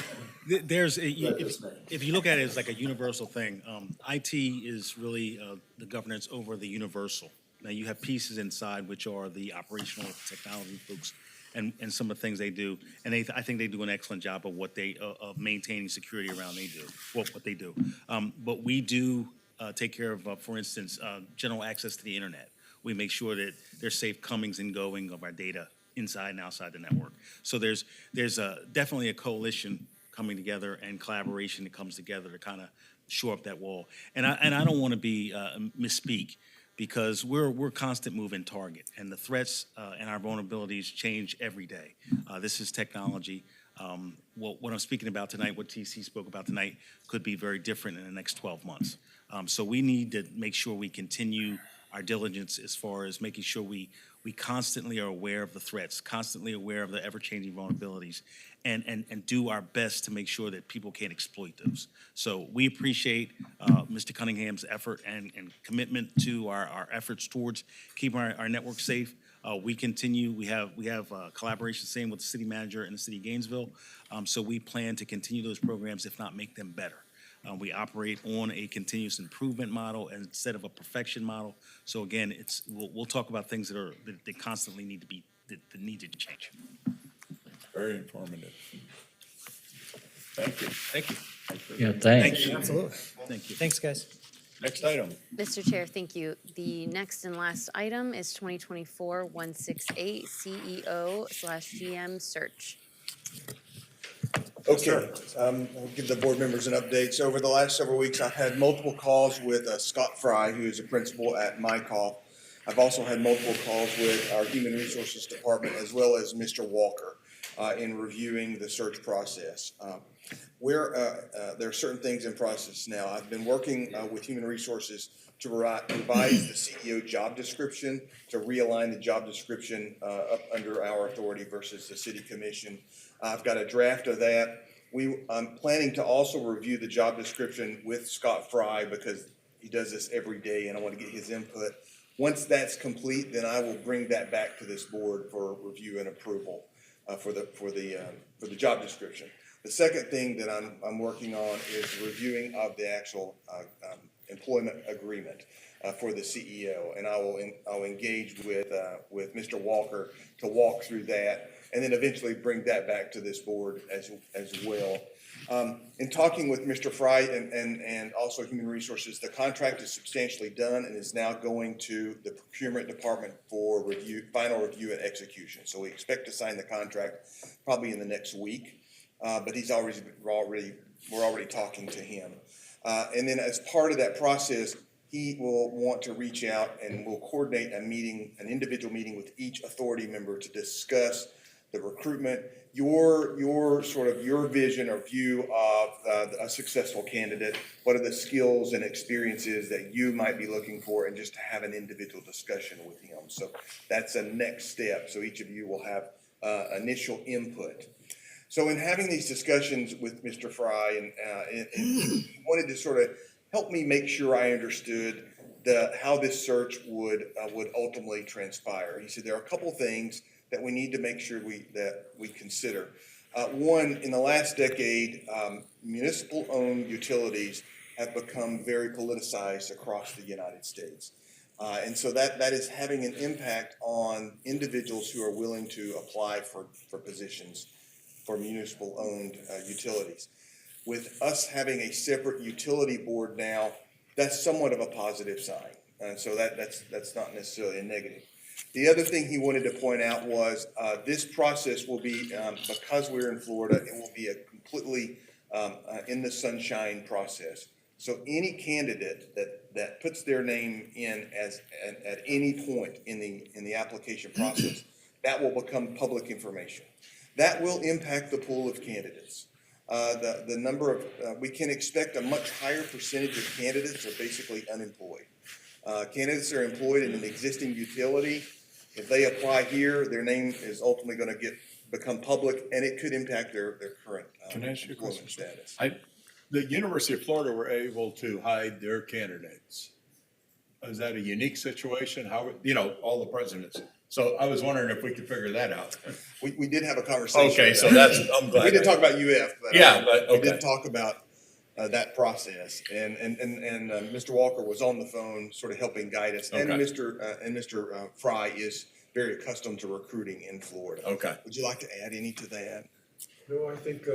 If you look at it as like a universal thing, IT is really the governance over the universal. Now you have pieces inside which are the operational technology folks and some of the things they do, and I think they do an excellent job of of maintaining security around what they do. But we do take care of, for instance, general access to the internet. We make sure that there's safe comings and going of our data inside and outside the network. So there's definitely a coalition coming together and collaboration that comes together to kind of shore up that wall. And I don't want to be misspeak, because we're constant moving target, and the threats and our vulnerabilities change every day. This is technology. What I'm speaking about tonight, what TC spoke about tonight, could be very different in the next 12 months. So we need to make sure we continue our diligence as far as making sure we constantly are aware of the threats, constantly aware of the ever-changing vulnerabilities, and do our best to make sure that people can't exploit those. So we appreciate Mr. Cunningham's effort and commitment to our efforts towards keeping our network safe. We continue, we have collaboration, same with the city manager and the city of Gainesville. So we plan to continue those programs, if not make them better. We operate on a continuous improvement model instead of a perfection model. So again, we'll talk about things that constantly need to change. Very informative. Thank you. Thank you. Yeah, thanks. Absolutely. Thank you. Thanks, guys. Next item. Mr. Chair, thank you. The next and last item is 2024-168 CEO/GM search. Okay, I'll give the board members an update. So over the last several weeks, I've had multiple calls with Scott Fry, who is a principal at Mycall. I've also had multiple calls with our Human Resources Department, as well as Mr. Walker, in reviewing the search process. There are certain things in process now. I've been working with Human Resources to revise the CEO job description, to realign the job description up under our authority versus the city commission. I've got a draft of that. I'm planning to also review the job description with Scott Fry, because he does this every day and I want to get his input. Once that's complete, then I will bring that back to this board for review and approval for the job description. The second thing that I'm working on is reviewing of the actual employment agreement for the CEO, and I'll engage with Mr. Walker to walk through that, and then eventually bring that back to this board as well. In talking with Mr. Fry and also Human Resources, the contract is substantially done and is now going to the procurement department for final review and execution. So we expect to sign the contract probably in the next week, but we're already talking to him. And then as part of that process, he will want to reach out and we'll coordinate an individual meeting with each authority member to discuss the recruitment, your vision or view of a successful candidate. What are the skills and experiences that you might be looking for, and just to have an individual discussion with him. So that's a next step. So each of you will have initial input. So in having these discussions with Mr. Fry, and he wanted to sort of help me make sure I understood how this search would ultimately transpire. He said there are a couple things that we need to make sure that we consider. One, in the last decade, municipal-owned utilities have become very politicized across the United States. And so that is having an impact on individuals who are willing to apply for positions for municipal-owned utilities. With us having a separate utility board now, that's somewhat of a positive sign. And so that's not necessarily a negative. The other thing he wanted to point out was this process will be, because we're in Florida, it will be a completely in the sunshine process. So any candidate that puts their name in at any point in the application process, that will become public information. That will impact the pool of candidates. The number of, we can expect a much higher percentage of candidates are basically unemployed. Candidates are employed in an existing utility. If they apply here, their name is ultimately going to become public, and it could impact their current Can I ask you a employment question? status. The University of Florida were able to hide their candidates. Is that a unique situation? How, all the presidents? So I was wondering if we could figure that out. We did have a conversation. Okay, so that's, I'm glad. We didn't talk about UF, but Yeah, but, we okay. did talk about that process, and Mr. Walker was on the phone, sort of helping guide us. And Okay. Mr. Fry is very accustomed to recruiting in Florida. Okay. Would you like to add any to that? No, I think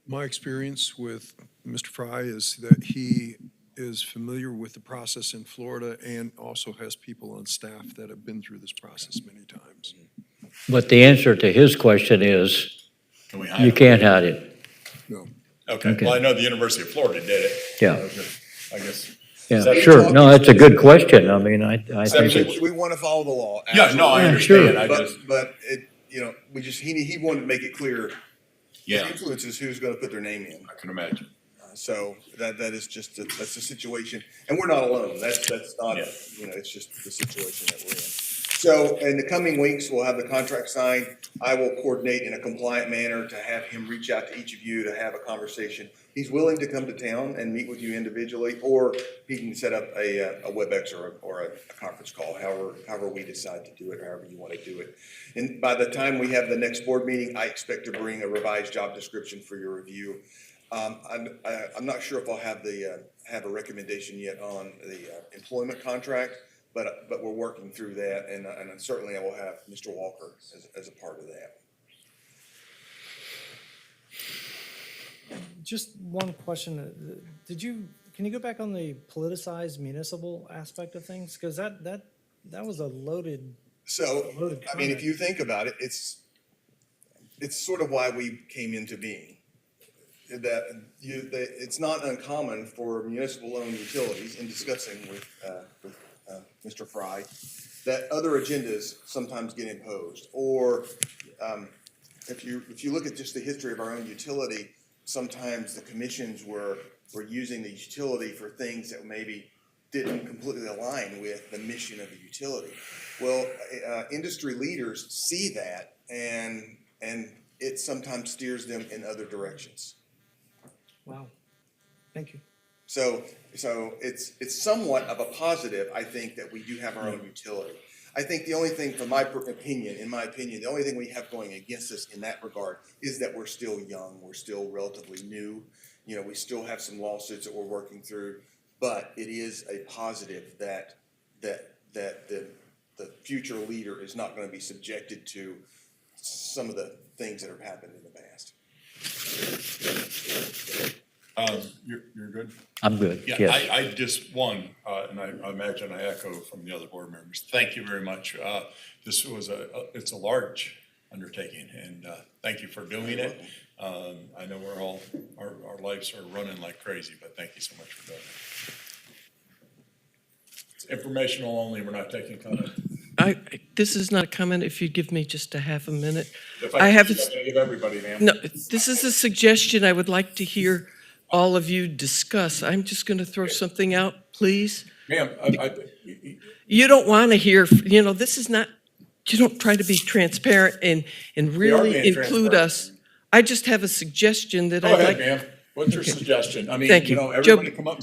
my experience with Mr. Fry is that he is familiar with the process in Florida and also has people on staff that have been through this process many times. But the answer to his question is, Can we hide you them? can't hide it. No. Okay, Okay. well, I know the University of Florida did it. Yeah. I guess. Yeah, Is that- sure. No, that's a good question. I mean, I think it's, We want to follow the law. Yeah, no, I absolutely. understand. I just, But it, he wanted to make it clear. yeah, Influences who's going to put their name in. I can imagine. So that is just, that's the situation, and we're not alone, that's not, Yeah. it's just the situation that we're in. So in the coming weeks, we'll have the contract signed. I will coordinate in a compliant manner to have him reach out to each of you to have a conversation. He's willing to come to town and meet with you individually, or he can set up a WebEx or a conference call, however we decide to do it, however you want to do it. And by the time we have the next board meeting, I expect to bring a revised job description for your review. I'm not sure if I'll have have a recommendation yet on the employment contract, but we're working through that, and certainly I will have Mr. Walker as a part of that. Just one question. Can you go back on the politicized municipal aspect of things? Because that was a loaded. So, Loaded I mean, if comment. you think about it, it's sort of why we came into being. It's not uncommon for municipal-owned utilities, in discussing with Mr. Fry, that other agendas sometimes get imposed. Or if you look at just the history of our own utility, sometimes the commissions were using the utility for things that maybe didn't completely align with the mission of the utility. Well, industry leaders see that, and it sometimes steers them in other directions. Wow. Thank you. So it's somewhat of a positive, I think, that we do have our own utility. I think the only thing, in my opinion, the only thing we have going against us in that regard is that we're still young, we're still relatively new. We still have some lawsuits that we're working through, but it is a positive that the future leader is not going to be subjected to some of the things that have happened in the past. You're good? I'm good, Yeah, yes. I just, and I imagine I echo from the other board members, thank you very much. This was it's a large undertaking, and thank you for doing it. I know we're all, our lives are running like crazy, but thank you so much for doing it. It's informational only, we're not taking comment. This is not a comment, if you'd give me just a half a minute. If I have, I'm gonna give everybody, ma'am. no, this is a suggestion I would like to hear all of you discuss. I'm just going to throw something out, please. Ma'am, You don't want to hear, this is not, you don't try to be transparent and We are really being include transparent. us. I just have a suggestion that Go I'd ahead, like. ma'am. What's your Okay. suggestion? I mean, Thank you. everybody come up,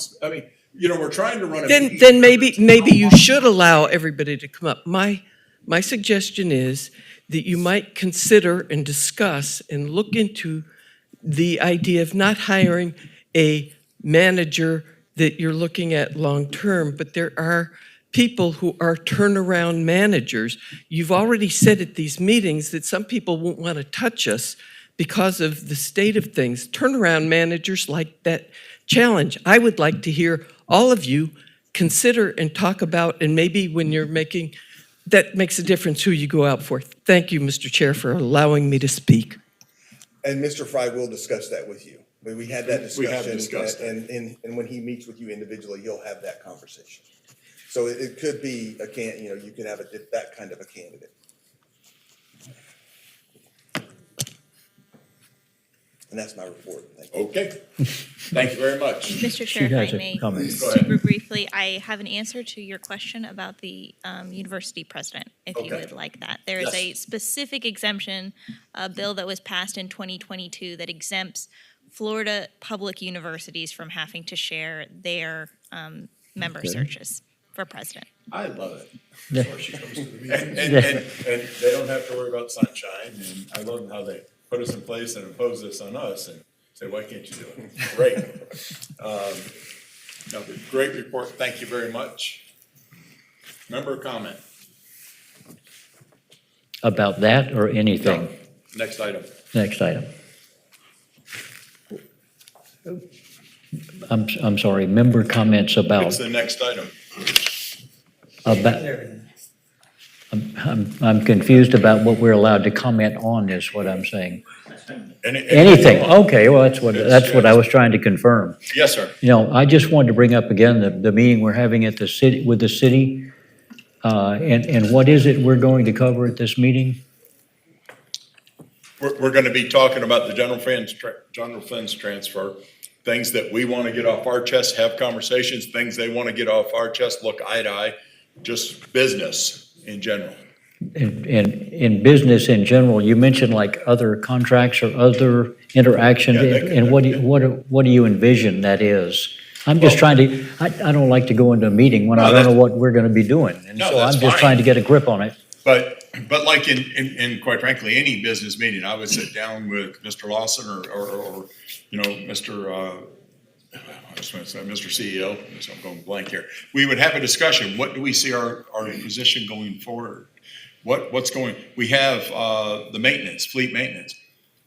we're trying to run a. Then maybe you should allow everybody to come up. My suggestion is that you might consider and discuss and look into the idea of not hiring a manager that you're looking at long-term, but there are people who are turnaround managers. You've already said at these meetings that some people won't want to touch us because of the state of things. Turnaround managers like that challenge. I would like to hear all of you consider and talk about, and maybe when you're making, that makes a difference who you go out for. Thank you, Mr. Chair, for allowing me to speak. And Mr. Fry will discuss that with you. We had that We have discussion, discussed that. and when he meets with you individually, he'll have that conversation. So it could be you could have that kind of a candidate. And that's my report. Thank you. Okay, thank you very much. She Mr. Chair, has if I a may, comment. Go ahead. super briefly, I have an answer to your question about the university president, if you Okay. would like that. There is a Yes. specific exemption, a bill that was passed in 2022 that exempts Florida public universities from having to share their member Okay. searches for president. I love it. Yeah. That's why she comes to the meeting. And they don't have to worry about sunshine, and I love how they put us in place and impose this on us and say, why can't you do it? Great. No, but great report, thank you very much. Member comment? About that or anything? No. Next item. Next item. I'm sorry, member comments about, It's the next item. about, I'm confused about what we're allowed to comment on is what I'm saying. Anything, okay, well, that's what I was trying to confirm. Yes, sir. You know, I just wanted to bring up again the meeting we're having at the city, with the city. And what is it we're going to cover at this meeting? We're gonna be talking about the general funds transfer, things that we wanna get off our chest, have conversations, things they wanna get off our chest, look eye to eye, just business in general. And in business in general, you mentioned like other contracts or other interactions, Yeah, they could- and what do you envision that is? I'm just trying to, I don't like to go into a meeting when I don't know what we're gonna be doing, and No, so that's I'm just fine. trying to get a grip on it. But like in quite frankly, any business meeting, I would sit down with Mr. Lawson or Mr. I just want to say, Mr. CEO, so I'm going blank here. We would have a discussion. What do we see our position going forward? What's going, we have, the maintenance, fleet maintenance.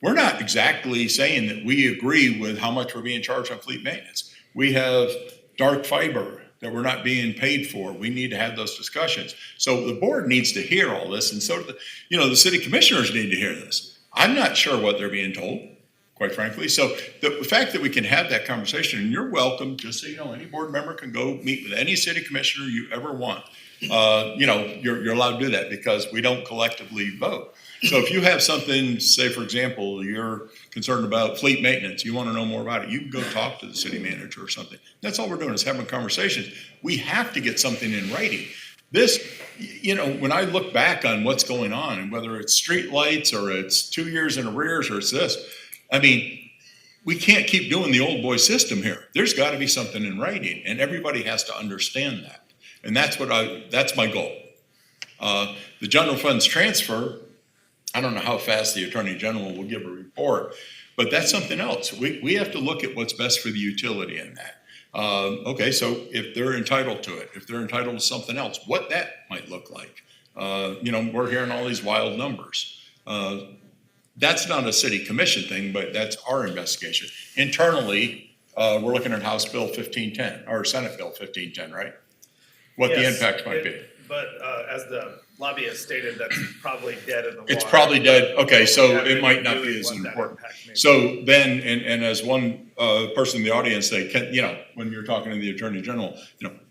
We're not exactly saying that we agree with how much we're being charged on fleet maintenance. We have dark fiber that we're not being paid for. We need to have those discussions. So the board needs to hear all this, and so the city commissioners need to hear this. I'm not sure what they're being told, quite frankly. So the fact that we can have that conversation, and you're welcome, just so you know, any board member can go meet with any city commissioner you ever want. You're allowed to do that because we don't collectively vote. So if you have something, say, for example, you're concerned about fleet maintenance, you want to know more about it, you can go talk to the city manager or something. That's all we're doing is having conversations. We have to get something in writing. This, when I look back on what's going on, and whether it's street lights or it's 2 years in arrears or it's this, I mean, we can't keep doing the old boy system here. There's got to be something in writing, and everybody has to understand that. And that's my goal. The general funds transfer, I don't know how fast the Attorney General will give a report, but that's something else. We have to look at what's best for the utility in that. Okay, so if they're entitled to it, if they're entitled to something else, what that might look like. We're hearing all these wild numbers. That's not a city commission thing, but that's our investigation. Internally, we're looking at House Bill 1510, or Senate Bill 1510, right? What the Yes, impact might be. But as the lobbyist stated, that's probably dead in the water. It's probably dead. Okay, We so haven't it might not really be as what that important. impact may be. So then, and as one person in the audience say, when you're talking to the Attorney General,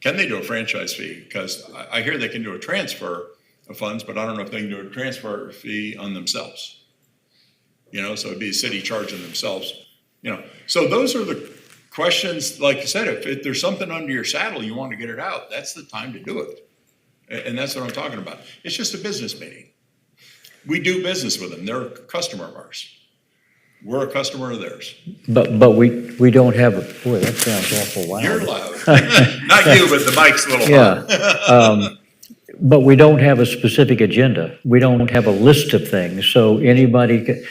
can they do a franchise fee? Because I hear they can do a transfer of funds, but I don't know if they can do a transfer fee on themselves. So it'd be the city charging themselves. So those are the questions. Like you said, if there's something under your saddle, you want to get it out, that's the time to do it. And that's what I'm talking about. It's just a business meeting. We do business with them. They're a customer of ours. We're a customer of theirs. But we don't have a, boy, that sounds awful loud. You're loud. Not you, but the mic's a little Yeah. loud. But we don't have a specific agenda. We don't have a list of things, so anybody could,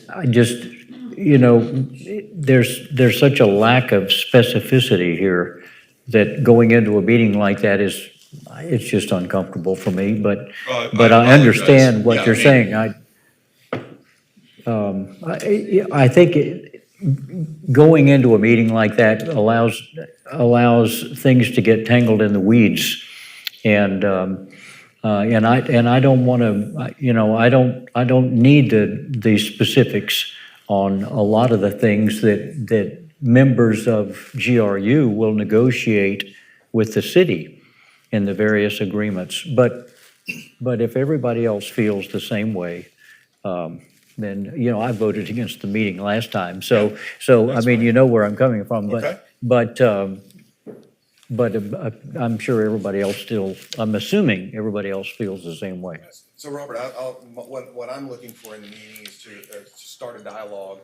I just, there's such a lack of specificity here that going into a meeting like that it's just uncomfortable for me, but I apologize. understand what Yeah, you're saying. I think going into a meeting like that allows things to get tangled in the weeds. And I don't want to, I don't need the specifics on a lot of the things that members of GRU will negotiate with the city in the various agreements. But if everybody else feels the same way, then, I voted against the meeting last time. So I mean, you know where I'm coming from. Okay. But I'm sure everybody else still, I'm assuming everybody else feels the same way. So Robert, what I'm looking for in the meeting is to start a dialogue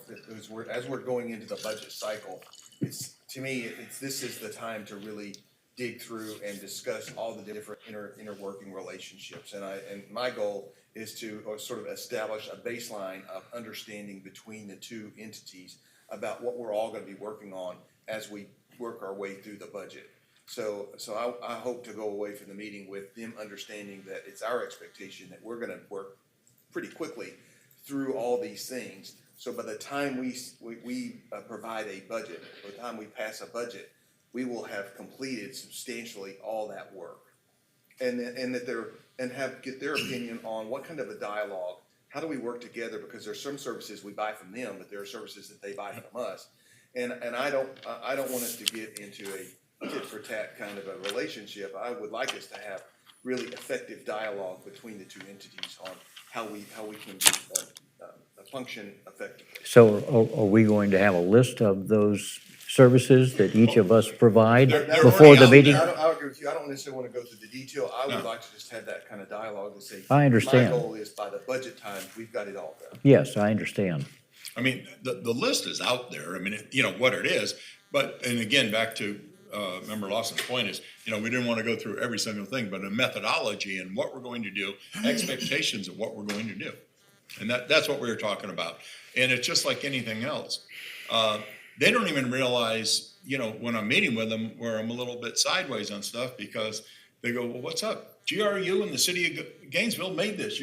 as we're going into the budget cycle. To me, this is the time to really dig through and discuss all the different interworking relationships. And my goal is to sort of establish a baseline of understanding between the two entities about what we're all going to be working on as we work our way through the budget. So I hope to go away from the meeting with them understanding that it's our expectation that we're going to work pretty quickly through all these things. So by the time we provide a budget, by the time we pass a budget, we will have completed substantially all that work, and get their opinion on what kind of a dialogue. How do we work together? Because there's some services we buy from them, but there are services that they buy from us, and I don't want us to get into a tit for tat kind of a relationship. I would like us to have really effective dialogue between the two entities on how we can function effectively. So are we going to have a list of those services that each of us provide They're before already the out meeting? there. I agree with you. I don't necessarily want to go through the detail. I would like to just have that kind of dialogue and say, I understand. my goal is by the budget time, we've got it all done. Yes, I understand. I mean, the list is out there. I mean, what it is, and again, back to Member Lawson's point is, we didn't want to go through every single thing, but a methodology and what we're going to do, expectations of what we're going to do. And that's what we were talking about. And it's just like anything else. They don't even realize, when I'm meeting with them, where I'm a little bit sideways on stuff because they go, well, what's up? GRU and the city of Gainesville made this.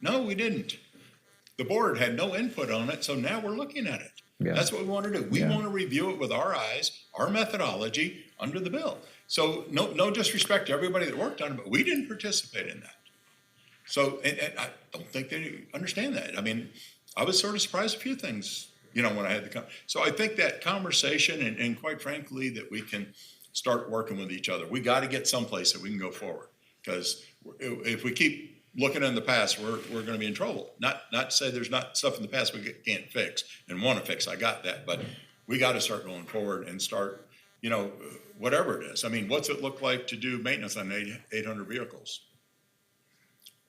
No, we didn't. The board had no input on it, so now we're looking at it. Yeah. That's what we want to do. We want to review it with our eyes, our methodology under the bill. So no disrespect to everybody that worked on it, but we didn't participate in that. So, and I don't think they understand that. I mean, I was sort of surprised a few things, when I had so I think that conversation and quite frankly, that we can start working with each other. We got to get someplace that we can go forward, because if we keep looking in the past, we're going to be in trouble. Not to say there's not stuff in the past we can't fix and want to fix. I got that, but we got to start going forward and start, whatever it is. I mean, what's it look like to do maintenance on 800 vehicles?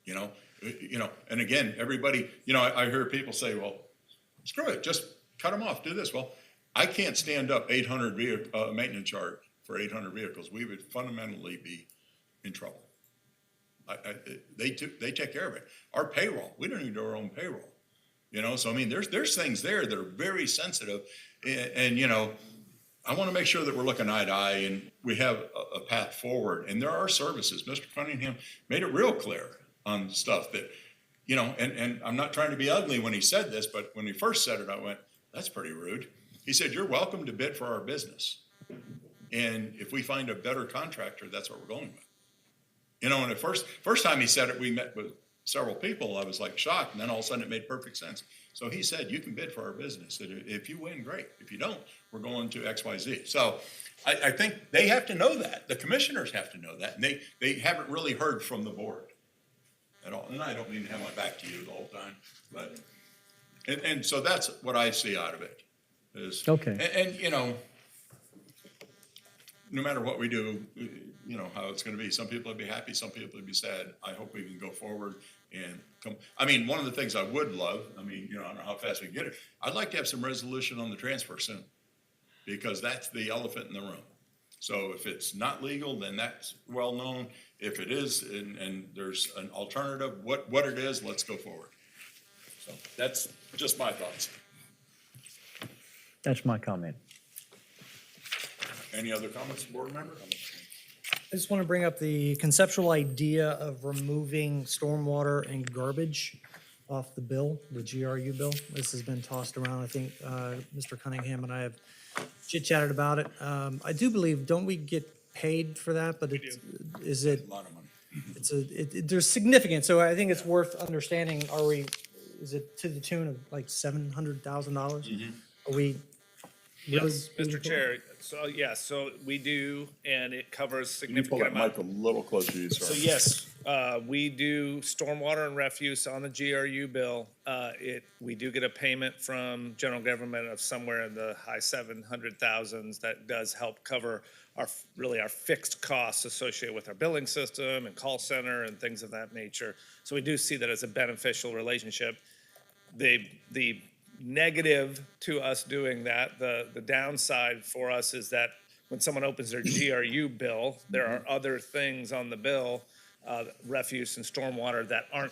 And again, everybody, I hear people say, well, screw it, just cut them off, do this. Well, I can't stand up 800 maintenance charge for 800 vehicles. We would fundamentally be in trouble. They take care of it. Our payroll, we don't even do our own payroll. So I mean, there's things there that are very sensitive, and I want to make sure that we're looking eye to eye and we have a path forward. And there are services. Mr. Cunningham made it real clear on stuff that, and I'm not trying to be ugly when he said this, but when he first said it, I went, that's pretty rude. He said, you're welcome to bid for our business. And if we find a better contractor, that's what we're going with. And the first time he said it, we met with several people. I was like shocked. And then all of a sudden it made perfect sense. So he said, you can bid for our business. That if you win, great. If you don't, we're going to XYZ. So I think they have to know that. The commissioners have to know that. And they haven't really heard from the board at all. And I don't mean to have my back to you the whole time, but, and so that's what I see out of it is, Okay. And no matter what we do, how it's going to be. Some people will be happy, some people will be sad. I hope we can go forward and come. I mean, one of the things I would love, I don't know how fast we can get it. I'd like to have some resolution on the transfer soon, because that's the elephant in the room. So if it's not legal, then that's well known. If it is, and there's an alternative, what it is, let's go forward. So that's just my thoughts. That's my comment. Any other comments, board member? I just want to bring up the conceptual idea of removing stormwater and garbage off the bill, the GRU bill. This has been tossed around. I think Mr. Cunningham and I have chit-chatted about it. I do believe, don't we get paid for that? But is it? A lot of money. There's significant, so I think it's worth understanding, is it to the tune of like $700,000? Are we? really Yes, being Mr. paid? Chair, so we do, and it covers Can you pull significant that amount. mic a little closer to you, sir? So yes, we do stormwater and refuse on the GRU bill. We do get a payment from general government of somewhere in the high 700,000s that does help cover our fixed costs associated with our billing system and call center and things of that nature. So we do see that as a beneficial relationship. The negative to us doing that, the downside for us is that when someone opens their GRU bill, there are other things on the bill, refuse and stormwater that aren't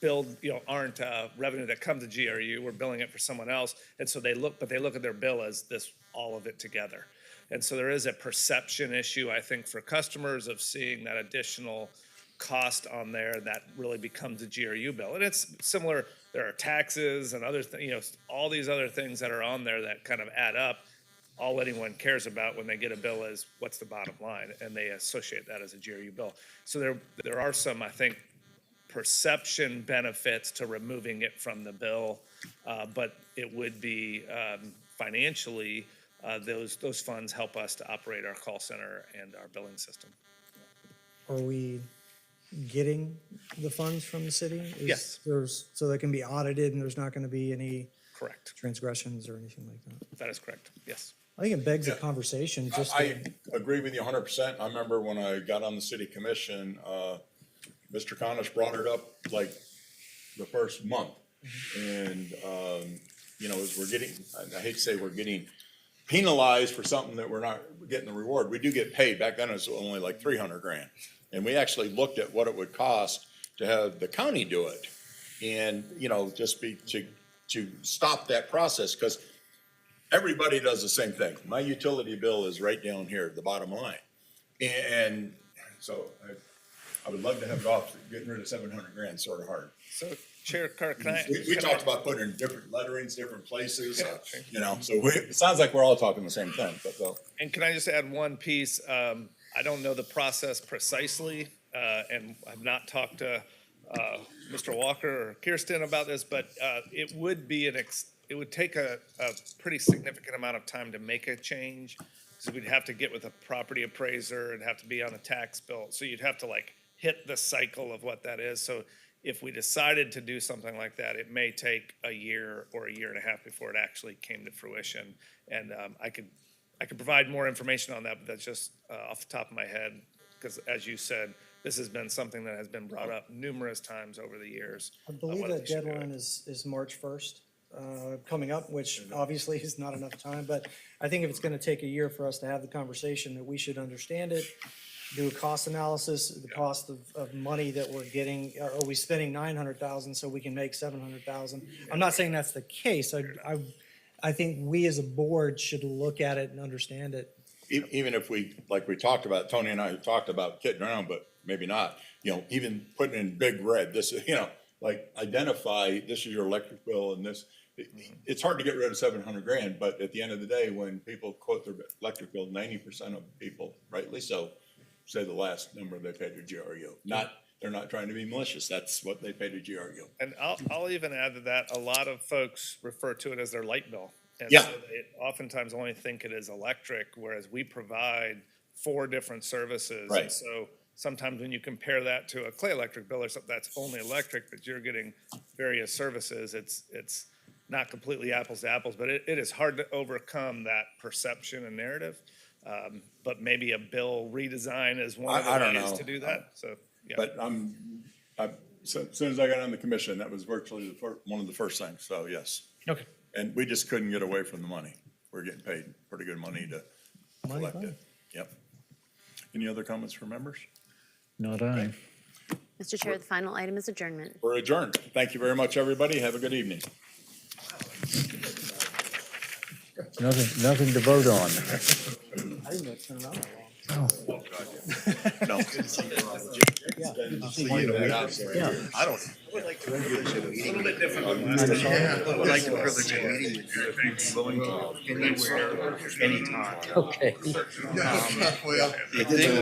billed, aren't revenue that come to GRU. We're billing it for someone else. And so they look at their bill as all of it together. And so there is a perception issue, I think, for customers of seeing that additional cost on there that really becomes a GRU bill. And it's similar, there are taxes and other things, all these other things that are on there that kind of add up. All anyone cares about when they get a bill is what's the bottom line, and they associate that as a GRU bill. So there are some, I think, perception benefits to removing it from the bill, but it would be financially, those funds help us to operate our call center and our billing system. Are we getting the funds from the city? Yes. So they can be audited and there's not going to be any Correct. transgressions or anything like that? That is correct, yes. I think it begs a conversation, just. I agree with you 100%. I remember when I got on the city commission, Mr. Conish brought it up like the first month. And, as we're getting, I hate to say we're getting penalized for something that we're not getting the reward. We do get paid. Back then it was only like 300 grand. And we actually looked at what it would cost to have the county do it. And, just to stop that process, because everybody does the same thing. My utility bill is right down here, the bottom line. And so I would love to have it off. Getting rid of 700 grand is sort of hard. So Chair Carr, We talked about putting in different letterings, different places, so it sounds like we're all talking the same thing, but so. And can I just add one piece? I don't know the process precisely, and I've not talked to Mr. Walker or Kirsten about this, but it would be it would take a pretty significant amount of time to make a change, because we'd have to get with a property appraiser and have to be on a tax bill. So you'd have to hit the cycle of what that is. So if we decided to do something like that, it may take a year or a year and a half before it actually came to fruition. And I could provide more information on that, but that's just off the top of my head, because as you said, this has been something that has been brought up numerous times over the years. I believe that deadline is March 1st, coming up, which obviously is not enough time, but I think if it's gonna take a year for us to have the conversation, that we should understand it, do a cost analysis, the cost of money that we're getting. Are we spending 900,000 so we can make 700,000? I'm not saying that's the case. I think we as a board should look at it and understand it. Even if we talked about, Tony and I talked about kidding around, but maybe not, even putting in big red, this, identify, this is your electric bill and this, it's hard to get rid of 700 grand, but at the end of the day, when people quote their electric bill, 90% of people, rightly so, say the last number they paid to GRU. They're not trying to be malicious. That's what they pay to GRU. And I'll even add to that, a lot of folks refer to it as their light bill. And Yeah. so they oftentimes only think it is electric, whereas we provide 4 different services. Right. And so sometimes when you compare that to a Clay Electric bill or something that's only electric, but you're getting various services, it's not completely apples to apples, but it is hard to overcome that perception and narrative. But maybe a bill redesign is one of I the don't ways know. to do that, so, yeah. But so as soon as I got on the commission, that was virtually one of the first things, so yes. Okay. And we just couldn't get away from the money. We're getting paid pretty good money to collect it. Yep. Any other comments from members? Not I. Mr. Chair, the final item is adjournment. We're adjourned. Thank you very much, everybody. Have a good evening. Nothing to vote on. I didn't know it's been around that long. No. Yeah. See you in a week. Yeah. I don't. would like the privilege of meeting. A little bit different than last time. I would like the privilege of meeting with you if you're willing to anywhere, anytime. Okay. The thing